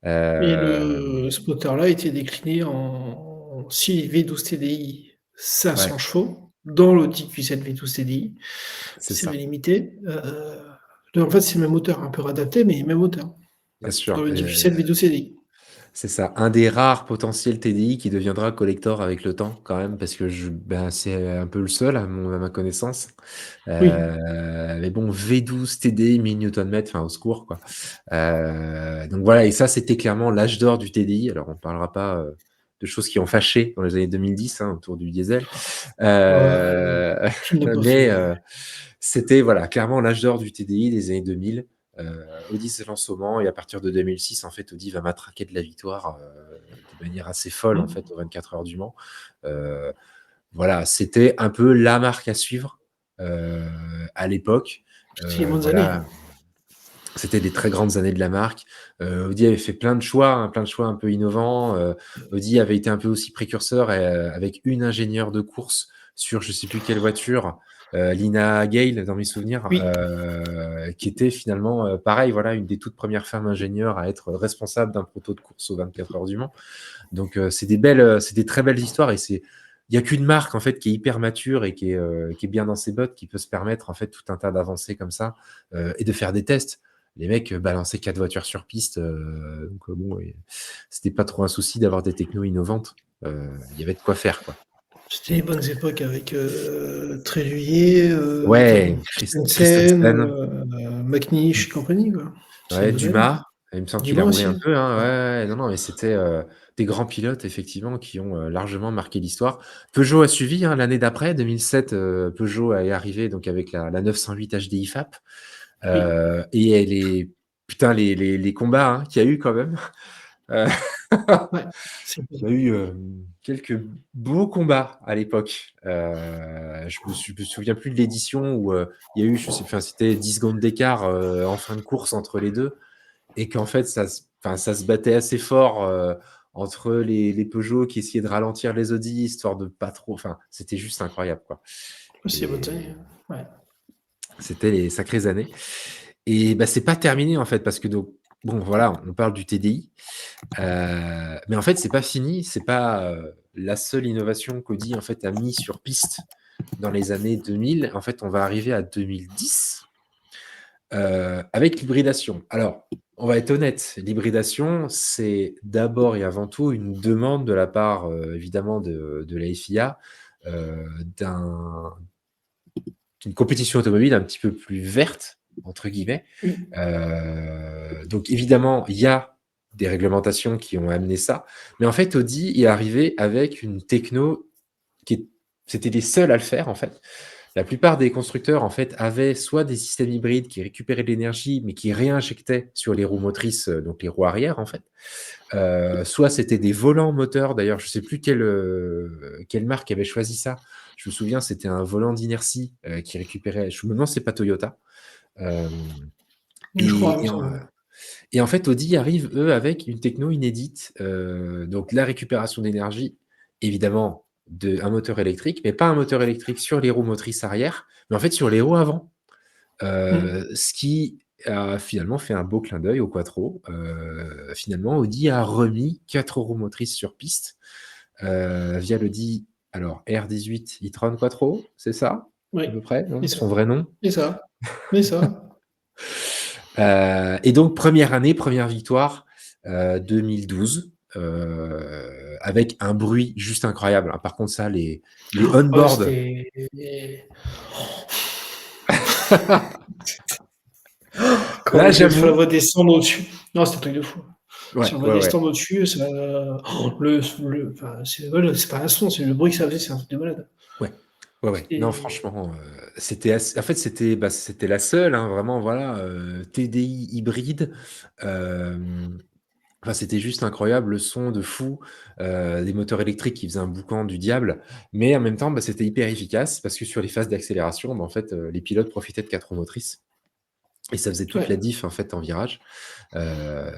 Et Euh, ce moteur-là a été décliné en 6 V12 TDI ouais, 500 chevaux dans l'Audi Q7 V12 TDI, c'est série ça, limitée. En fait, c'est le même moteur, un peu adapté, mais même moteur, bien dans sûr. l'Audi Q7 V12 TDI. C'est ça, un des rares potentiels TDI qui deviendra collector avec le temps, quand même, parce que ben, c'est un peu le seul à ma connaissance. Oui, Mais bon, V12 TDI 1000 Nm, enfin au secours, quoi. Donc voilà, et ça c'était clairement l'âge d'or du TDI. Alors on parlera pas de choses qui ont fâché dans les années 2010, hein, autour du diesel. qui n'a pas Mais fait. c'était voilà, clairement l'âge d'or du TDI des années 2000. Audi s'élance au Mans et à partir de 2006, en fait, Audi va matraquer de la victoire de manière assez folle, en fait, Hmm. aux 24 heures du Mans. Euh, voilà, c'était un peu la marque à suivre à l'époque. C'était les bonnes années. Voilà, c'était des très grandes années de la marque. Audi avait fait plein de choix, hein, plein de choix un peu innovants. Audi avait été un peu aussi précurseur avec une ingénieure de course sur je sais plus quelle voiture, Lina Gale dans mes souvenirs, Oui, qui était finalement pareil, voilà, une des toutes premières femmes ingénieures à être responsable d'un proto de course aux 24 heures du Mans. Donc c'est des très belles histoires et il y a qu'une marque en fait qui est hyper mature et qui est bien dans ses bottes qui peut se permettre en fait tout un tas d'avancées comme ça et de faire des tests. Les mecs balançaient 4 voitures sur piste, donc bon, c'était pas trop un souci d'avoir des technos innovantes. Il y avait de quoi faire, quoi. c'était les bonnes époques avec Tréluyer, Ouais, Christensen, Christensen, McNish et compagnie, quoi. C'est les ouais, bonnes années. Dumas, il me semble qu'il a Dis-moi roulé un aussi. peu, hein, ouais, Ouais. ouais, non, non, mais c'était des grands pilotes, effectivement, qui ont largement marqué l'histoire. Peugeot a suivi hein, l'année d'après, 2007, Peugeot est arrivé donc, avec la 908 HDI FAP. Oui, Et putain, les combats hein, qu'il y a eu quand même. Euh, ouais. C'est il y a eu quelques beaux combats à l'époque. Je me souviens plus de l'édition où il y a eu, je sais, enfin, c'était 10 secondes d'écart en fin de course entre les deux. Et qu'en fait, enfin, ça se battait assez fort entre les Peugeot qui essayaient de ralentir les Audi, histoire de pas trop. Enfin, c'était juste incroyable, quoi. c'est les bonnes Et années. Ouais. c'était les sacrées années. Et bah, c'est pas terminé, en fait, parce que donc, bon, voilà, on parle du TDI. Mais en fait, c'est pas fini. C'est pas la seule innovation qu'Audi, en fait, a mis sur piste dans les années 2000. En fait, on va arriver à 2010 avec l'hybridation. Alors, on va être honnête, l'hybridation, c'est d'abord et avant tout une demande de la part, évidemment, de la FIA euh, d'un- d'une compétition automobile un petit peu plus verte, entre guillemets. Oui. Donc, évidemment, il y a des réglementations qui ont amené ça. Mais en fait, Audi est arrivé avec une techno qui est- c'était les seuls à le faire, en fait. La plupart des constructeurs, en fait, avaient soit des systèmes hybrides qui récupéraient de l'énergie, mais qui réinjectaient sur les roues motrices, donc les roues arrière, en fait. Soit c'était des volants moteurs. D'ailleurs, je ne sais plus quelle marque avait choisi ça. Je me souviens, c'était un volant d'inertie qui récupérait. Je me demande si c'est pas Toyota. Euh, Je crois, il et, me et en, semble. et en fait, Audi arrive, eux, avec une techno inédite. Donc, la récupération d'énergie, évidemment, un moteur électrique, mais pas un moteur électrique sur les roues motrices arrière, mais en fait sur les roues avant. Hmm. Ce qui a finalement fait un beau clin d'œil au Quattro. Finalement, Audi a remis 4 roues motrices sur piste via l'Audi alors, R18 e-tron Quattro, c'est ça Oui, à peu près, c'est non ça. son vrai nom. C'est ça. C'est ça. Et donc, première année, première victoire, 2012, avec un bruit juste incroyable, hein. Par contre, ça, les Ouais, on-board, c'était. Quand là, quand la j'avoue, voix descendre au-dessus. Non, c'était un truc de fou. ouais, Si on voit ouais, ouais, descendre au-dessus, ça. Enfin, c'est pas un son, c'est le bruit que ça faisait, c'est un truc de malade. ouais, ouais, ouais. Non, C'était. franchement, en fait, c'était la seule, hein, vraiment, voilà, TDI hybride, euh, Enfin, c'était juste incroyable, le son de fou, des moteurs électriques qui faisaient un boucan du diable, mais en même temps, bah, c'était hyper efficace parce que sur les phases d'accélération, bah, en fait, les pilotes profitaient de 4 roues motrices et ça faisait toute Ouais, la diff, en fait, en virage.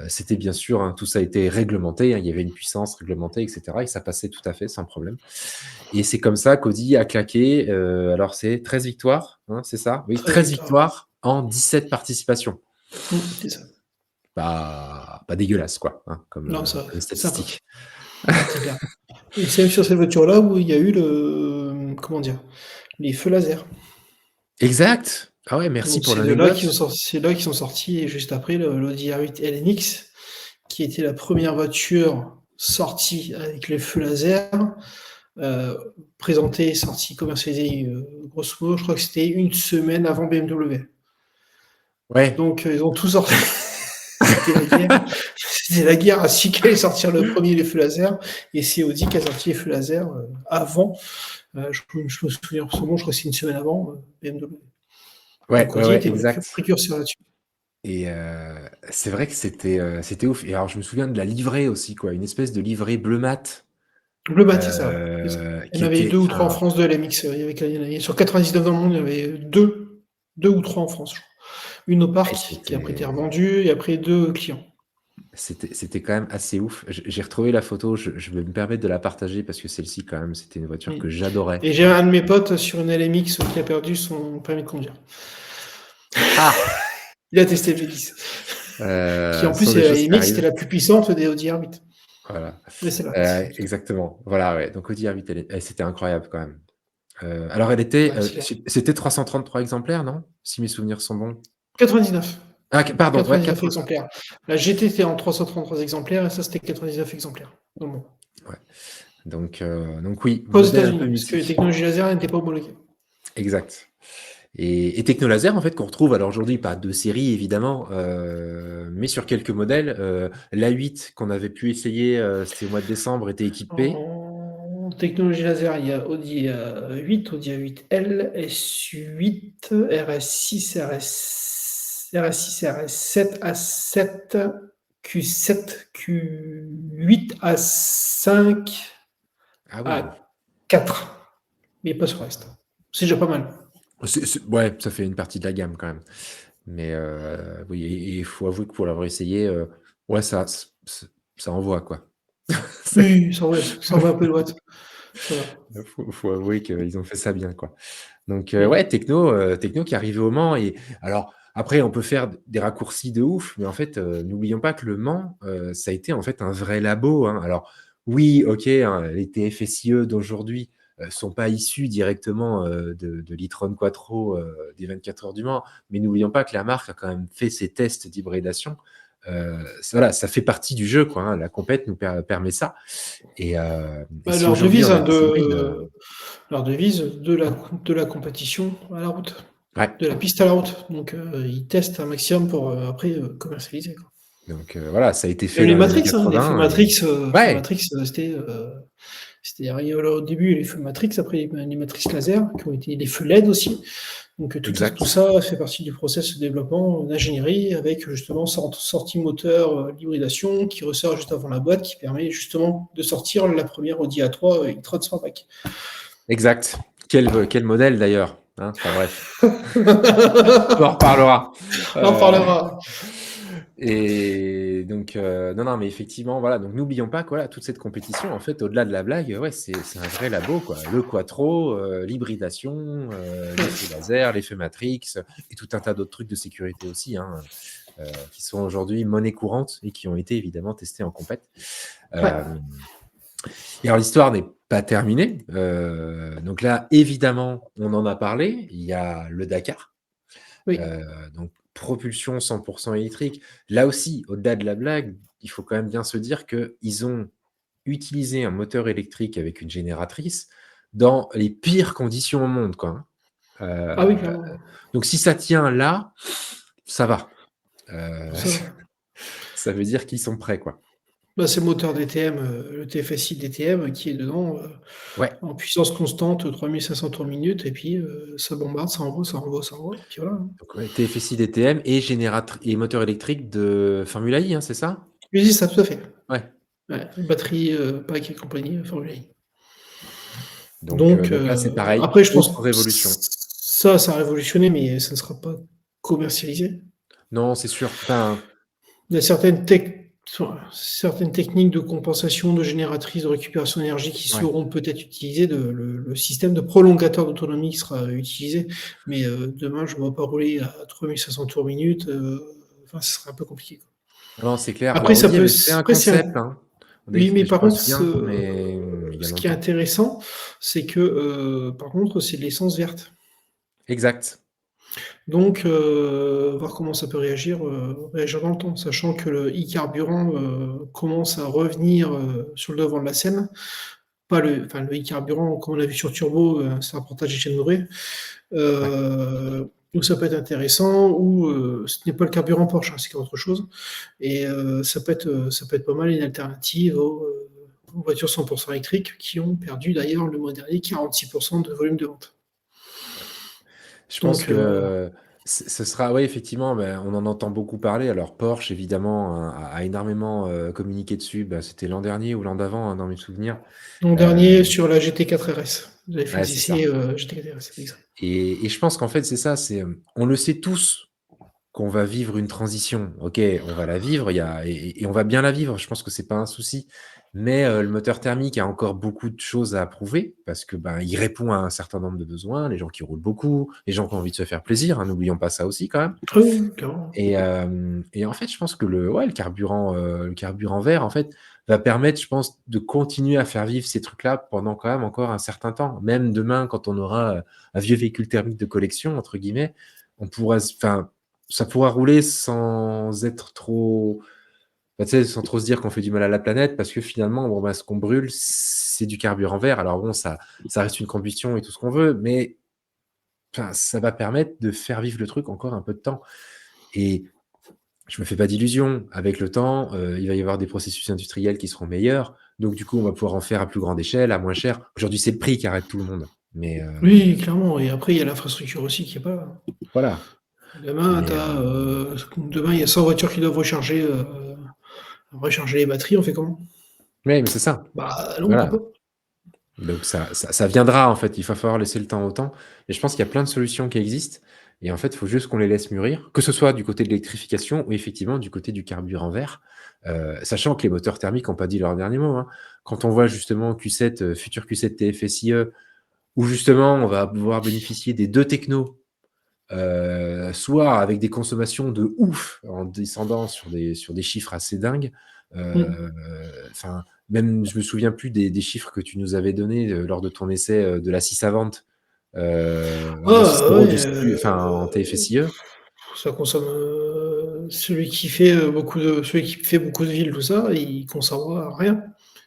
C'était bien sûr, hein, tout ça a été réglementé, hein, il y avait une puissance réglementée et cetera et ça passait tout à fait sans problème et c'est comme ça qu'Audi a claqué, alors c'est 13 victoires, hein, c'est ça? Oui, 13 13 victoires. victoires en 17 participations. C'est ça. Pas dégueulasse quoi, hein, Non, ça, comme c'est sympa. statistique. Ouais, c'est clair. Et c'est même sur cette voiture-là où il y a eu comment dire? Les feux laser. Exact! Ah ouais, merci Donc pour l'anecdote. c'est là qu'ils sont sortis et juste après l'Audi R8 LNX, qui était la première voiture sortie avec les feux laser, présentée, sortie, commercialisée, grosso modo, je crois que c'était une semaine avant BMW. Ouais. Donc ils ont tout sorti. C'était la guerre. C'était la guerre à celui qui allait sortir le premier les feux laser, et c'est Audi qui a sorti les feux laser avant. Je me souviens, en ce moment, je crois que c'est une semaine avant BMW. Ouais, Donc ouais, Audi ouais, était exact précurseur là-dessus. et c'est vrai que c'était ouf et alors je me souviens de la livrée aussi quoi, une espèce de livrée bleu mat, Bleu mat, c'est ça, ouais. C'est ça. Il y qui en avait était 2 ou 3 en enfin France de LMX. Sur 99 dans le monde, il y en avait deux ou 3 en France, je crois. Une au et parc, qui après été c'était revendue, et après 2 clients. c'était quand même assez ouf. J'ai retrouvé la photo, je vais me permettre de la partager parce que celle-ci quand même, c'était une voiture Mm. que j'adorais, Et j'ai hein. un de mes potes sur une LMX qui a perdu son permis de conduire. Ah! Il a testé le V10. Qui en Ce sont plus, des la choses qui LMX, c'était arrivent. la plus puissante des Audi R8. Voilà, Mais c'est là. exactement. Voilà, ouais, donc Audi A8 c'était incroyable quand même. Alors elle était, Ouais, c'est clair. c'était 333 exemplaires, non? Si mes souvenirs sont bons? 99. Ah q pardon, ouais 99 exemplaires. La GT était en 333 exemplaires et ça, c'était 99 exemplaires dans le monde. ouais, donc oui, Pas aux modèle un peu États-Unis, parce que les mythique. technologies laser n'étaient pas homologuées. Exact et Technolaser en fait qu'on retrouve alors aujourd'hui pas de série évidemment, mais sur quelques modèles, l'A8 qu'on avait pu essayer, c'était au mois de décembre, était équipé. En technologie laser, il y a Audi A8, Audi A8L, S8, RS6, RS6, RS7, A7, Q7, Q8, A5, Ah oui, A4, mais pas sur le reste. C'est déjà pas mal. c'est ouais, ça fait une partie de la gamme quand même, mais oui et il faut avouer que pour l'avoir essayé, ouais ça envoie quoi. C'est Oui, ça envoie un peu de watts, ça va. faut avouer qu'ils ont fait ça bien, quoi. Donc Mm. ouais, techno qui est arrivé au Mans et alors après on peut faire des raccourcis de ouf, mais en fait, n'oublions pas que le Mans, ça a été en fait un vrai labo, hein. Alors oui, OK, hein, les TFSIe d'aujourd'hui, sont pas issus directement, de l'e-tron Quattro, des 24 heures du Mans, mais n'oublions pas que la marque a quand même fait ses tests d'hybridation. Voilà, ça fait partie du jeu, quoi, hein. La compète nous permet ça et Bah, si aujourd'hui on a des hybrides, leur devise de la compétition à la route, ouais. de la piste à la route. Donc ils testent un maximum pour après commercialiser, quoi. Donc voilà, ça a été fait Même les dans les années Matrix, hein, les feux 80 et Matrix, ouais, c'était au début les feux Matrix, après les Matrix laser, qui ont été les feux LED aussi. Donc tout exact, ça fait partie du process de développement d'ingénierie avec justement sortie moteur, l'hybridation qui ressort juste avant la boîte, qui permet justement de sortir la première Audi A3 e-tron Sportback. exact. Quel modèle d'ailleurs, hein? Enfin bref, on en On reparlera. en Heu parlera. et donc non, non, mais effectivement, voilà, donc n'oublions pas que voilà, toute cette compétition, en fait, au-delà de la blague, ouais, c'est un vrai labo, quoi. Le quattro, l'hybridation, les feux laser, les feux matrix, et tout un tas d'autres trucs de sécurité aussi, hein, qui sont aujourd'hui monnaie courante et qui ont été évidemment testés en compète. Ouais, Hem Et alors l'histoire n'est pas terminée. Donc là, évidemment, on en a parlé, il y a le Dakar, oui. donc propulsion 100 électrique. Là aussi, au-delà de la blague, il faut quand même bien se dire qu'ils ont utilisé un moteur électrique avec une génératrice dans les pires conditions au monde, quoi, hein. Ah oui, clairement. Donc si ça tient là, ça va. Heu, Ça va. ça veut dire qu'ils sont prêts, quoi. Bah, c'est le moteur DTM, le TFSI DTM qui est dedans, Ouais. en puissance constante, 3500 tours minute et puis, ça bombarde, ça envoie, ça envoie, ça envoie, puis voilà, hein. Donc ouais, TFSI DTM et moteur électrique de Formula I, hein, c'est ça? Oui, c'est ça, tout à fait. Ouais, Ouais, batterie, pack et compagnie, Formule I. donc là, c'est pareil, Après je pense autre révolution. ça a révolutionné, mais ça ne sera pas commercialisé. Non, c'est sûr. Enfin, Il y a certaines techniques de compensation, de génératrices de récupération d'énergie qui ouais. seront peut-être utilisées, le système de prolongateur d'autonomie qui sera utilisé, mais demain, je ne vois pas rouler à 3500 tours minute, enfin, ce serait un peu compliqué, quoi. Non, c'est clair. Après Alors ça Audi peut avait fait s un après c'est un concept, hein. On avait oui, mais fait, je par m'en contre, souviens, mais il y a ce qui est longtemps. intéressant, c'est que, par contre, c'est de l'essence verte. Exact. Donc, voir comment ça peut réagir dans le temps, sachant que le e-carburant, commence à revenir, sur le devant de la scène. Pas le e-carburant comme on l'a vu sur Turbo, c'est un portage d'Étienne Mouret, Ouais. où ça peut être intéressant, ou ce n'est pas le carburant Porsche, hein, c'est autre chose et ça peut être pas mal une alternative aux voitures 100 électriques qui ont perdu d'ailleurs le mois dernier 46 de volume de vente. Je pense Donc, que ce sera, ouais, effectivement, on en entend beaucoup parler. Alors Porsche, évidemment, a énormément communiqué dessus. Bah, c'était l'an dernier ou l'an d'avant, hein, dans mes souvenirs. l'an Euh, dernier sur la GT4 RS, vous avez fait ouais, des c'est ça. essais, GT4 RS, c'est exact. Et je pense qu'en fait, c'est ça. On le sait tous qu'on va vivre une transition. OK, on va la vivre, et on va bien la vivre, je pense que c'est pas un souci. Mais, le moteur thermique a encore beaucoup de choses à prouver parce que, ben, il répond à un certain nombre de besoins, les gens qui roulent beaucoup, les gens qui ont envie de se faire plaisir, hein, n'oublions pas ça aussi quand même. Ah oui, oui, clairement. Et en fait, je pense que le carburant vert, en fait, va permettre, je pense, de continuer à faire vivre ces trucs-là pendant quand même encore un certain temps. Même demain, quand on aura, un vieux véhicule thermique de collection, entre guillemets, on pourra enfin, ça pourra rouler sans être trop, bah, tu sais, sans trop se dire qu'on fait du mal à la planète parce que finalement, bon, bah, ce qu'on brûle, c'est du carburant vert. Alors bon, ça reste une combustion et tout ce qu'on veut, mais enfin, ça va permettre de faire vivre le truc encore un peu de temps. Et je me fais pas d'illusions. Avec le temps, il va y avoir des processus industriels qui seront meilleurs. Donc du coup, on va pouvoir en faire à plus grande échelle, à moins cher. Aujourd'hui, c'est le prix qui arrête tout le monde. Mais Oui, clairement et après il y a l'infrastructure aussi qui est pas là. voilà. Demain, Mais demain, il y a 100 voitures qui doivent recharger les batteries, on fait comment? ouais, mais c'est ça. Bah non, on peut Voilà. pas. Donc ça viendra en fait. Il va falloir laisser le temps au temps. Et je pense qu'il y a plein de solutions qui existent. Et en fait, il faut juste qu'on les laisse mûrir, que ce soit du côté de l'électrification ou effectivement du côté du carburant vert. Sachant que les moteurs thermiques ont pas dit leur dernier mot, hein. Quand on voit justement Q7, futur Q7 TFSIe, où justement on va pouvoir bénéficier des 2 technos, soit avec des consommations de ouf en descendant sur des chiffres assez dingues. Mmh. Enfin, même je me souviens plus des chiffres que tu nous avais donnés, lors de ton essai, de la scie savante, en Ah système ouais, de circuit, enfin en TFSIe. ça consomme, celui qui fait beaucoup de villes, tout ça, il consommera rien.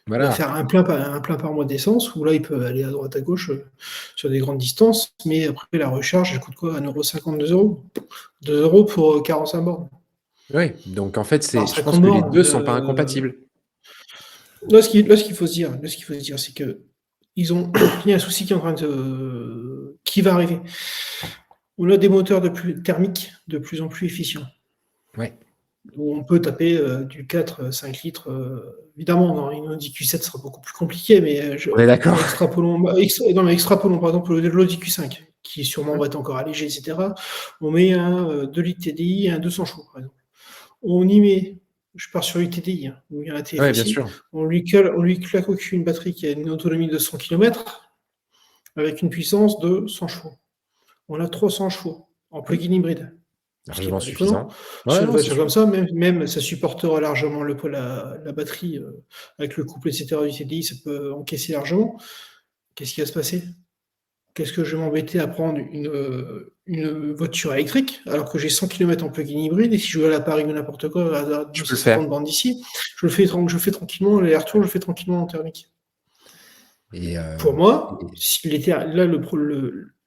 Il va Voilà. faire un plein par mois d'essence où là, il peut aller à droite, à gauche, sur des grandes distances, mais après la recharge, elle coûte quoi? 1,50 €, 2 €? 2 € pour, 45 bornes. Oui, donc en fait, Alors je pense 50 que les bornes, 2 sont pas incompatibles. là, ce qu'il faut se dire, c'est que ils ont il y a un souci qui est en train qui va arriver. On a des moteurs thermiques de plus en plus efficients, Ouais, où on peut taper, du 4, 5 litres, évidemment dans une Audi Q7 ce sera beaucoup plus compliqué, mais, on est d'accord. extrapolons par exemple l'Audi Q5 qui sûrement Mmh. va être encore allégé et cetera. On met un, 2 litres TDI et un 200 chevaux par exemple. On y met Je pars sur l'UTDI, hein, où il y a un Ouais, bien TFSI, sûr. on lui claque au cul une batterie qui a une autonomie de 100 kilomètres avec une puissance de 100 chevaux. On a 300 chevaux en Mmh. plug-in hybride, ce qui est Largement pas déconnant. suffisant. Sur Ouais, une non, c'est voiture sûr. comme ça, même ça supportera largement la batterie, avec le couple et cetera du TDI, ça peut encaisser largement. Qu'est-ce qui va se passer? Qu'est-ce que je vais m'embêter à prendre une voiture électrique, alors que j'ai 100 kilomètres en plug-in hybride et si je veux aller à Paris ou n'importe quoi, à Tu peux le faire. 250 bornes d'ici, je fais tranquillement l'aller-retour, je fais tranquillement en thermique. Et Pour moi, s'il était là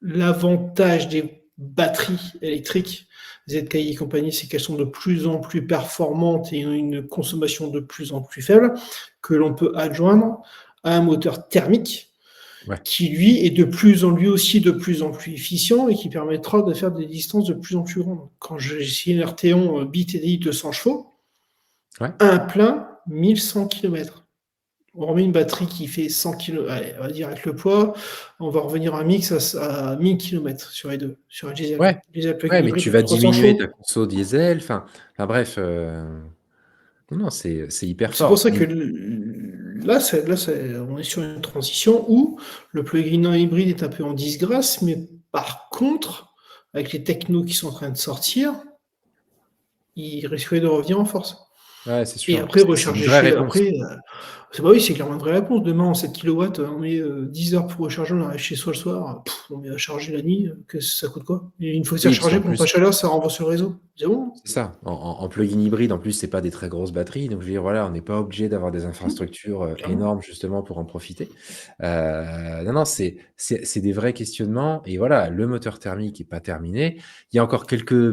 l'avantage des batteries électriques, ZKI et compagnie, c'est qu'elles sont de plus en plus performantes et ont une consommation de plus en plus faible, que l'on peut adjoindre à un moteur thermique ouais. qui lui est lui aussi de plus en plus efficient et qui permettra de faire des distances de plus en plus grandes. Quand j'ai essayé une RT-on BTDI 200 chevaux, Ouais. Un plein, 1100 kilomètres. On remet une batterie qui fait 100 km, allez, on va dire avec le poids, on va revenir à un mix à 1000 kilomètres sur les deux, sur un diesel. Ouais, Diesel ouais, plug-in mais tu hybride, vas 300 diminuer ta chevaux. conso diesel, enfin bref, non, non, c'est hyper C'est pour fort. ça que on est sur une transition où le plug-in hybride est un peu en disgrâce, mais par contre, avec les technos qui sont en train de sortir, il risquerait de revenir en force. Ouais, c'est Et sûr. après, C'est une recharger vraie chez réponse. après, c'est bah oui, c'est clairement une vraie réponse. Demain, en 7 kilowatts, on met 10 heures pour recharger, on arrive chez soi le soir, on met à charger la nuit, que ça coûte quoi? Et une fois que c'est Oui, puis rechargé, en pompe à plus chaleur, ça renvoie sur le réseau. C'est bon. c'est ça. En plug-in hybride, en plus, c'est pas des très grosses batteries, donc je veux dire, voilà, on n'est pas obligé d'avoir des Mmh, infrastructures, clairement. énormes justement pour en profiter. Non, non, c'est des vrais questionnements et voilà, le moteur thermique est pas terminé. Il y a encore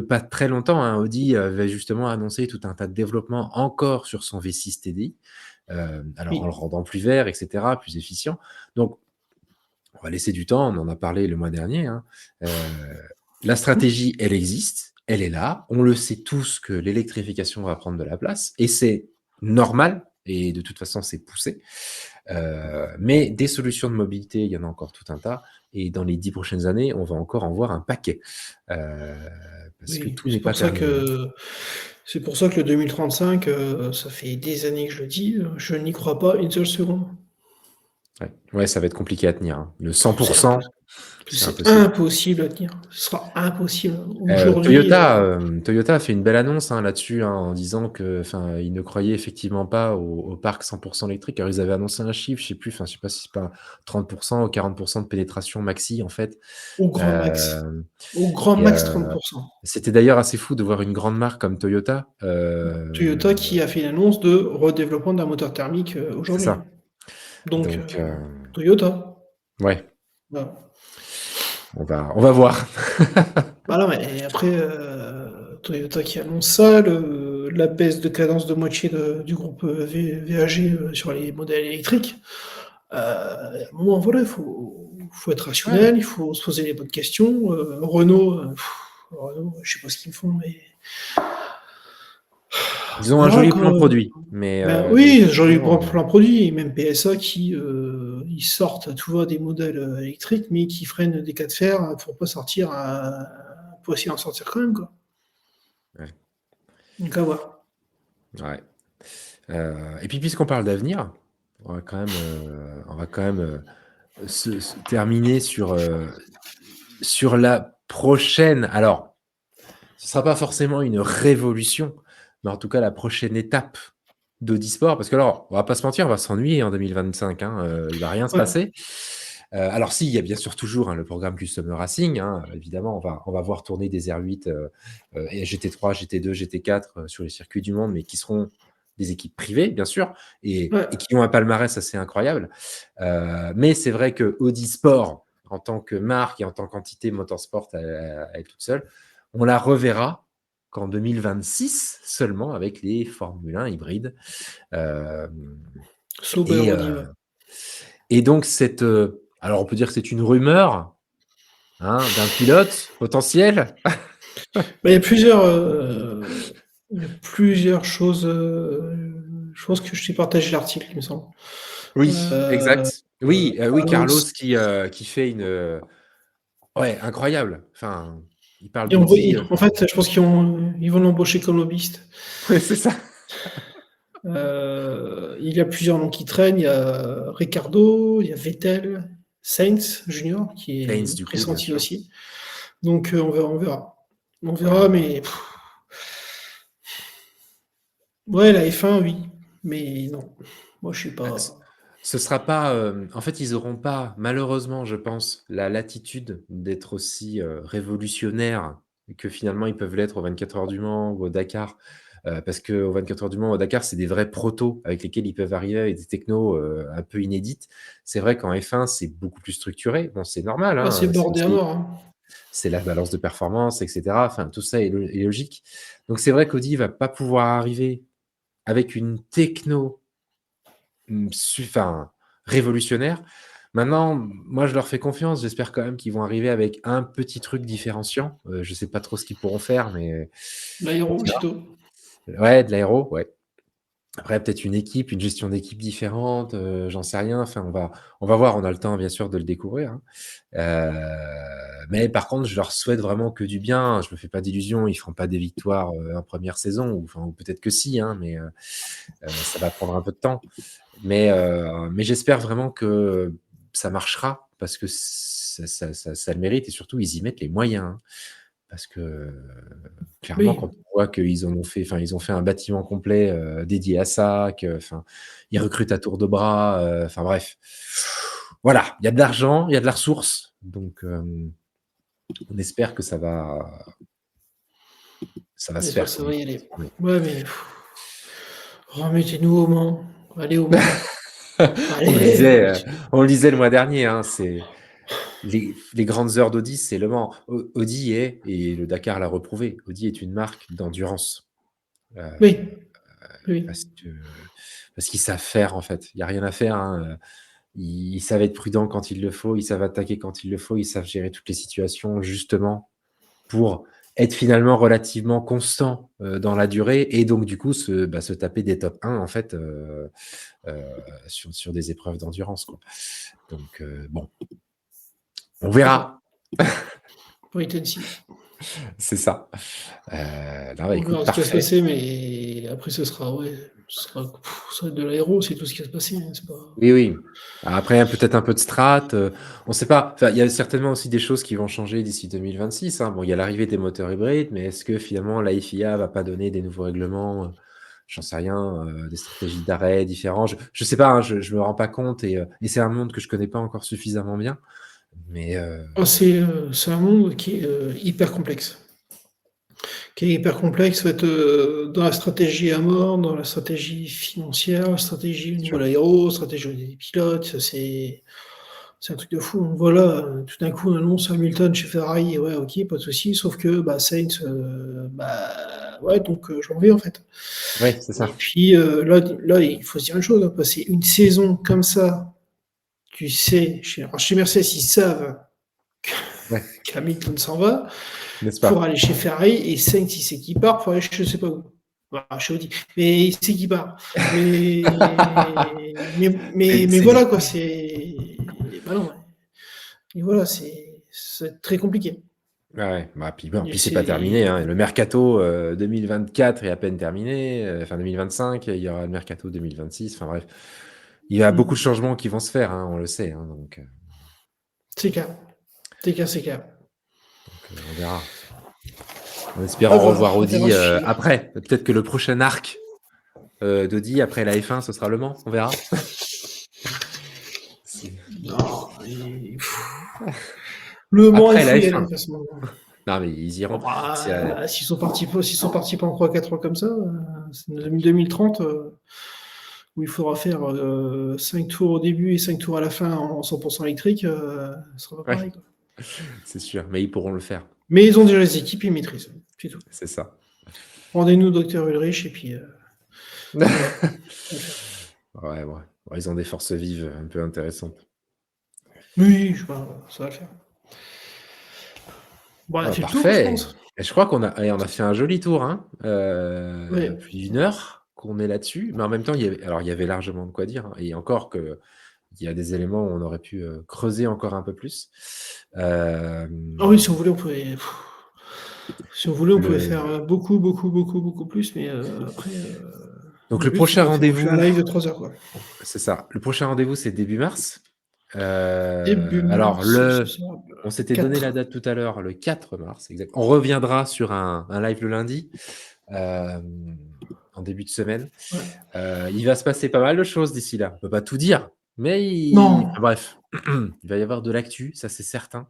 pas très longtemps, hein, Audi avait justement annoncé tout un tas de développements encore sur son V6 TDI, alors en le Oui, rendant plus vert et cetera, plus efficient. Donc on va laisser du temps, on en a parlé le mois dernier, hein. La mmh, stratégie, elle existe, elle est là. On le sait tous que l'électrification va prendre de la place et c'est normal et de toute façon, c'est poussé. Mais des solutions de mobilité, il y en a encore tout un tas et dans les 10 prochaines années, on va encore en voir un paquet, heu, parce que oui, tout n'est pas terminé, hein. c'est pour ça que le 2035, ça fait des années que je le dis, je n'y crois pas une seule seconde. Ouais, ouais, ça va être compliqué à tenir, hein. Le C'est 100%, impossible. c'est C'est impossible. impossible à tenir. Ce sera impossible. Aujourd'hui, Toyota a fait une belle annonce, hein, là-dessus, hein, en disant que, enfin, ils ne croyaient effectivement pas au parc 100 électrique. Alors ils avaient annoncé un chiffre, je sais plus, enfin, je sais pas si c'est pas 30 ou 40 de pénétration maxi, en fait. au grand max. Hem Au grand et max 30%. c'était d'ailleurs assez fou de voir une grande marque comme Toyota, Toyota qui a fait une annonce de redéveloppement d'un moteur thermique, c'est aujourd'hui, hein. ça. Donc, Donc Toyota, ouais, voilà. on va voir. Voilà, mais après, Toyota qui annonce ça, la baisse de cadence de moitié du groupe VAG sur les modèles électriques. À un moment, voilà, il faut être Ouais, rationnel, il faut se poser les bonnes questions. Renault, Renault, je sais pas ce qu'ils font, mais ils ont on un verra joli quand, plan produit, mais ben mais oui, j'en ai eu effectivement, plein de produits, même PSA qui, ils sortent, tu vois, des modèles, électriques, mais qui freinent des cas de fer, pour pas sortir pour essayer d'en sortir quand même, quoi. ouais, Donc à voir. ouais. Et puis puisqu'on parle d'avenir, on va quand même, se terminer sur la prochaine alors, ce sera pas forcément une révolution, mais en tout cas la prochaine étape d'Audisport. Parce que alors, on va pas se mentir, on va s'ennuyer en 2025, hein, il va rien se Ouais, passer. Alors si, il y a bien sûr toujours, hein, le programme Custom Racing, hein, évidemment, on va voir tourner des R8, et GT3, GT2, GT4, sur les circuits du monde, mais qui seront des équipes privées, bien sûr, et ouais. qui ont un palmarès assez incroyable. Mais c'est vrai que Audi Sport, en tant que marque et en tant qu'entité motorsport à elle toute seule, on la reverra qu'en 2026 seulement avec les Formule 1 hybrides. Hem Sauber et Audi, ouais. donc alors on peut dire que c'est une rumeur, hein, d'un pilote potentiel? Bah, il y a plusieurs choses, je pense que je t'ai partagé l'article, il me semble. Oui, Heu, exact. Oui, oui, Carlos Carlos qui fait une, ouais, incroyable. Enfin, il parle et on voit d'Audi, en fait, je pense ils vont l'embaucher comme lobbyiste. ouais, c'est ça. Il y a plusieurs noms qui traînent, il y a Ricardo, il y a Vettel, Sainz Junior qui Sainz, est du coup, bien pressenti sûr. aussi. Donc, on verra, on verra. On Ouais, verra, mais ouais, la F1, oui, mais non. Moi, je suis bah, pas. ce sera pas, en fait, ils auront pas, malheureusement, je pense, la latitude d'être aussi, révolutionnaires que finalement ils peuvent l'être aux 24 heures du Mans ou au Dakar. Parce qu'aux 24 heures du Mans, au Dakar, c'est des vrais protos avec lesquels ils peuvent arriver avec des technos, un peu inédites. C'est vrai qu'en F1, c'est beaucoup plus structuré. Bon, c'est normal, Ah, c'est hein, bordé à mort, hein. c'est la balance de performance et cetera. Enfin, tout ça est logique. Donc c'est vrai qu'Audi va pas pouvoir arriver avec une techno enfin, révolutionnaire. Maintenant, moi, je leur fais confiance. J'espère quand même qu'ils vont arriver avec un petit truc différenciant. Je sais pas trop ce qu'ils pourront faire, mais L'aéro, on verra. aussitôt. Ouais, de l'aéro, ouais. Après peut-être une gestion d'équipe différente, j'en sais rien. Enfin, on va voir, on a le temps bien sûr de le découvrir, hein. Mais par contre, je leur souhaite vraiment que du bien. Je me fais pas d'illusions, ils feront pas des victoires, en première saison ou peut-être que si, hein, mais ça va prendre un peu de temps. Mais j'espère vraiment que ça marchera parce que ça le mérite et surtout ils y mettent les moyens, hein. Parce que, clairement Oui, quand on voit qu'ils en ont fait enfin ils ont fait un bâtiment complet, dédié à ça, que enfin ils recrutent à tour de bras, enfin bref. Voilà, il y a de l'argent, il y a de la ressource, donc on espère que ça va se j'espère que faire ça quoi. va y aller. Oui. Ouais, mais remettez-nous au Mans. Allez au Mans. On le Allez, disait, remettez-nous. on le disait le mois dernier, hein, c'est les grandes heures d'Audi, c'est Le Mans. Audi est et le Dakar l'a reprouvé, Audi est une marque d'endurance, heu, Oui, oui. parce que parce qu'ils savent faire, en fait. Il y a rien à faire, hein, ils savent être prudents quand il le faut, ils savent attaquer quand il le faut, ils savent gérer toutes les situations justement pour être finalement relativement constant, dans la durée et donc du coup se taper des top 1 en fait, heu, sur des épreuves d'endurance, quoi. Donc bon, on D'accord. verra. Wait and see. C'est ça. Non, bah, On écoute, verra ce qui va se parfait. passer, mais après ce sera ouais, ça va être de l'aéro, c'est tout ce qui va se passer, hein, c'est pas Oui, oui. Après, peut-être un peu de strat, on sait pas. Enfin, il y a certainement aussi des choses qui vont changer d'ici 2026, hein. Bon, il y a l'arrivée des moteurs hybrides, mais est-ce que finalement la FIA va pas donner des nouveaux règlements, j'en sais rien, des stratégies d'arrêt différents? Je sais pas, hein, je me rends pas compte et c'est un monde que je connais pas encore suffisamment bien, mais oh, c'est un monde qui est, hyper complexe. Qui est hyper complexe, en fait, dans la stratégie à mort, dans la stratégie financière, la stratégie au c'est niveau sûr. de l'aéro, stratégie des pilotes, c'est un truc de fou. Donc voilà, tout d'un coup, on annonce Hamilton chez Ferrari, ouais, OK, pas de souci, sauf que, bah, Sainz, bah, ouais, donc je m'en vais, en fait. Oui, c'est Et ça. puis, là, il faut se dire une chose, hein, passer une saison comme ça, tu sais, chez Mercedes, ils savent Ouais, qu'Hamilton s'en va, n'est-ce pour pas? aller chez Ferrari et Sainz, il sait qu'il part pour aller je sais pas où. Voilà, chez Audi. Mais il sait qu'il part. Mais C'est voilà quoi, c'est. Bah non, ouais. Et voilà, c'est très compliqué. Ouais, ouais. Bah, puis bon, Et puis c'est pas terminé, c'est. hein. Le mercato, 2024 est à peine terminé, fin 2025, il y aura le mercato 2026, enfin bref. Il y a beaucoup de Hmm. changements qui vont se faire, hein, on le sait, hein, C'est clair. C'est clair, c'est clair. on verra. En À espérant voir, revoir on verra Audi, suivre. après. Peut-être que le prochain arc, d'Audi après la F1, ce sera Le Mans, on verra. Si Non, le Mans, il après faut la y aller, de F1. toute façon. Non, mais ils Bon, iront. C'est, bah, s'ils sont partis pendant 3-4 ans comme ça, c'est 2030, où il faudra faire 5 tours au début et 5 tours à la fin en 100% électrique, ce sera pas pareil, ouais, quoi. c'est sûr, mais ils pourront le faire, Mais ils ont déjà les équipes, ils maîtrisent, c'est tout. c'est ça. Rendez-nous Docteur Ulrich et puis voilà, ça va le faire. Ouais, ouais. Ouais, ils ont des forces vives un peu intéressantes. Oui, ça va le faire. Bon, on a Ah, fait le tour, je parfait. pense. Et je crois on a fait un joli tour, hein. Ouais. Plus d'1 heure qu'on est là-dessus, mais en même temps, il y avait largement de quoi dire, hein, et encore qu'il y a des éléments où on aurait pu, creuser encore un peu plus. Ah oui, Hem, si on voulait, on pouvait le faire beaucoup, beaucoup, beaucoup, beaucoup plus, mais après, donc le le but, c'est prochain pas de vous faire un rendez-vous, live de 3 heures, quoi. c'est ça, le prochain rendez-vous, c'est début mars. Début Alors mars, ce sera on le s'était donné la 4. date tout à l'heure, le 4 mars, exact. On reviendra sur un live le lundi, hem, en début de semaine. Ouais. Il va se passer pas mal de choses d'ici là. On peut pas tout dire, mais Non, enfin bref, il va y avoir de l'actu, ça c'est certain.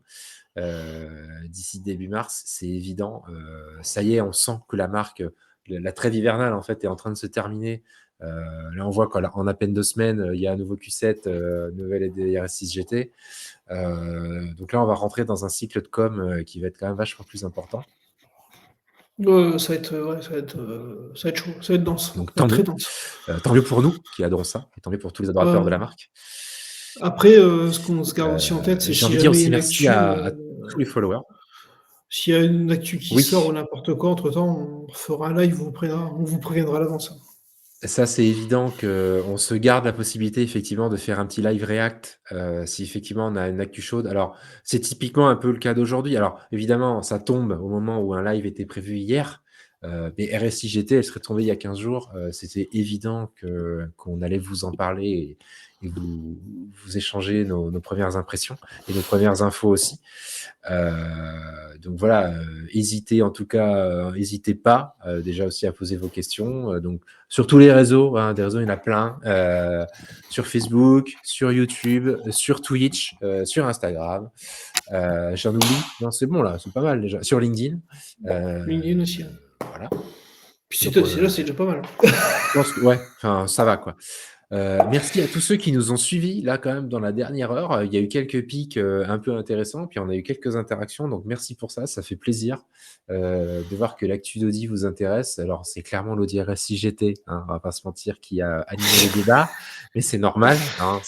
D'ici début mars, c'est évident. Ça y est, on sent que la marque, la trêve hivernale en fait est en train de se terminer. Là, on voit qu'en à peine 2 semaines, il y a un nouveau Q7, nouvelle DRS6 GT. Donc là, on va rentrer dans un cycle de com, qui va être quand même vachement plus important. ça va être, ouais, ça va être chaud, ça va être dense, ça Donc va être tant très mieux. dense. Tant mieux pour nous qui adorons ça et tant mieux pour tous les adorateurs de la Heu, marque. après, ce qu'on se garde aussi en tête, c'est J'ai si envie de dire jamais il y a aussi une merci actu, à tous les followers. s'il y a une actu qui sort ou Oui, n'importe quoi entre-temps, on fera un live, on vous préviendra à l'avance, hein. Ça, c'est évident qu'on se garde la possibilité effectivement de faire un petit live react, si effectivement on a une actu chaude. Alors, c'est typiquement un peu le cas d'aujourd'hui. Alors évidemment, ça tombe au moment où un live était prévu hier, mais RSIGT, elle serait tombée il y a 15 jours. C'était évident qu'on allait vous en parler et vous échanger nos premières impressions et nos premières infos aussi. Donc voilà, hésitez en tout cas, hésitez pas, déjà aussi à poser vos questions, donc sur tous les réseaux, hein, des réseaux, il y en a plein, sur Facebook, sur YouTube, sur Twitch, sur Instagram. J'en oublie? Non, c'est bon là, c'est pas mal déjà. Sur LinkedIn, LinkedIn aussi, hein. voilà. Puis Donc, c'est là, c'est déjà pas mal. je pense que ouais, enfin ça va quoi. Merci à tous ceux qui nous ont suivis là quand même dans la dernière heure. Il y a eu quelques pics, un peu intéressants, puis on a eu quelques interactions, donc merci pour ça fait plaisir, de voir que l'actu d'Audi vous intéresse. Alors c'est clairement l'Audi RS GT, hein, on va pas se mentir, qui a animé les débats, mais c'est normal, hein,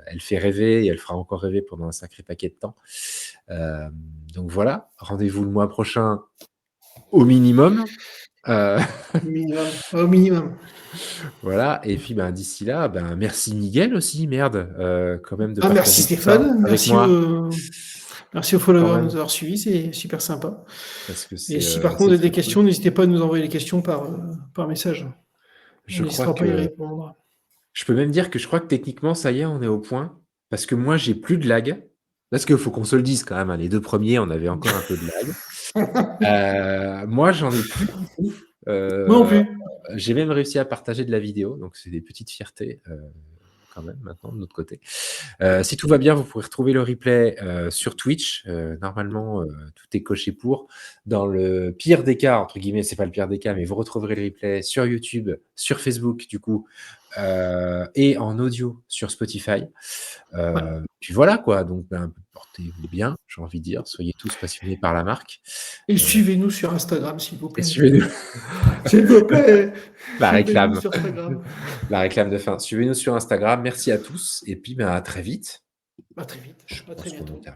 elle fait rêver et elle fera encore rêver pendant un sacré paquet de temps. Donc voilà, rendez-vous le mois prochain au minimum. Minimum, au minimum. Voilà, et puis ben, d'ici là, ben, merci Miguel aussi, merde, quand même de Ah, merci partager tout ça Stéphane, avec moi, merci aux quand followers de nous même, avoir suivis, c'est super sympa. parce que Et si par contre c'est vous avez des très cool. questions, n'hésitez pas à nous envoyer les questions par message. On Je crois n'hésitera pas à y que répondre. je peux même dire que je crois que techniquement, ça y est, on est au point, parce que moi, j'ai plus de lag. Parce qu'il faut qu'on se le dise quand même, hein, les 2 premiers, on avait encore un peu de lag. Moi, j'en ai plus du tout. Moi non Heu, plus. j'ai même réussi à partager de la vidéo, donc c'est des petites fiertés, quand même maintenant de notre côté. Si tout va bien, vous pourrez retrouver le replay, sur Twitch. Normalement, tout est coché pour. Dans le pire des cas, entre guillemets, c'est pas le pire des cas, mais vous retrouverez le replay sur YouTube, sur Facebook du coup, et en audio sur Spotify. Ouais. Puis voilà quoi, donc ben, portez-vous bien, j'ai envie de dire. Soyez tous passionnés par la marque, Et heu, suivez-nous sur Instagram, s'il vous et plaît. suivez-nous. S'il vous plaît, La suivez-nous réclame, sur Instagram. la réclame de fin. Suivez-nous sur Instagram. Merci à tous et puis, ben, à très vite. À très vite, Je à très pense qu'on bientôt. est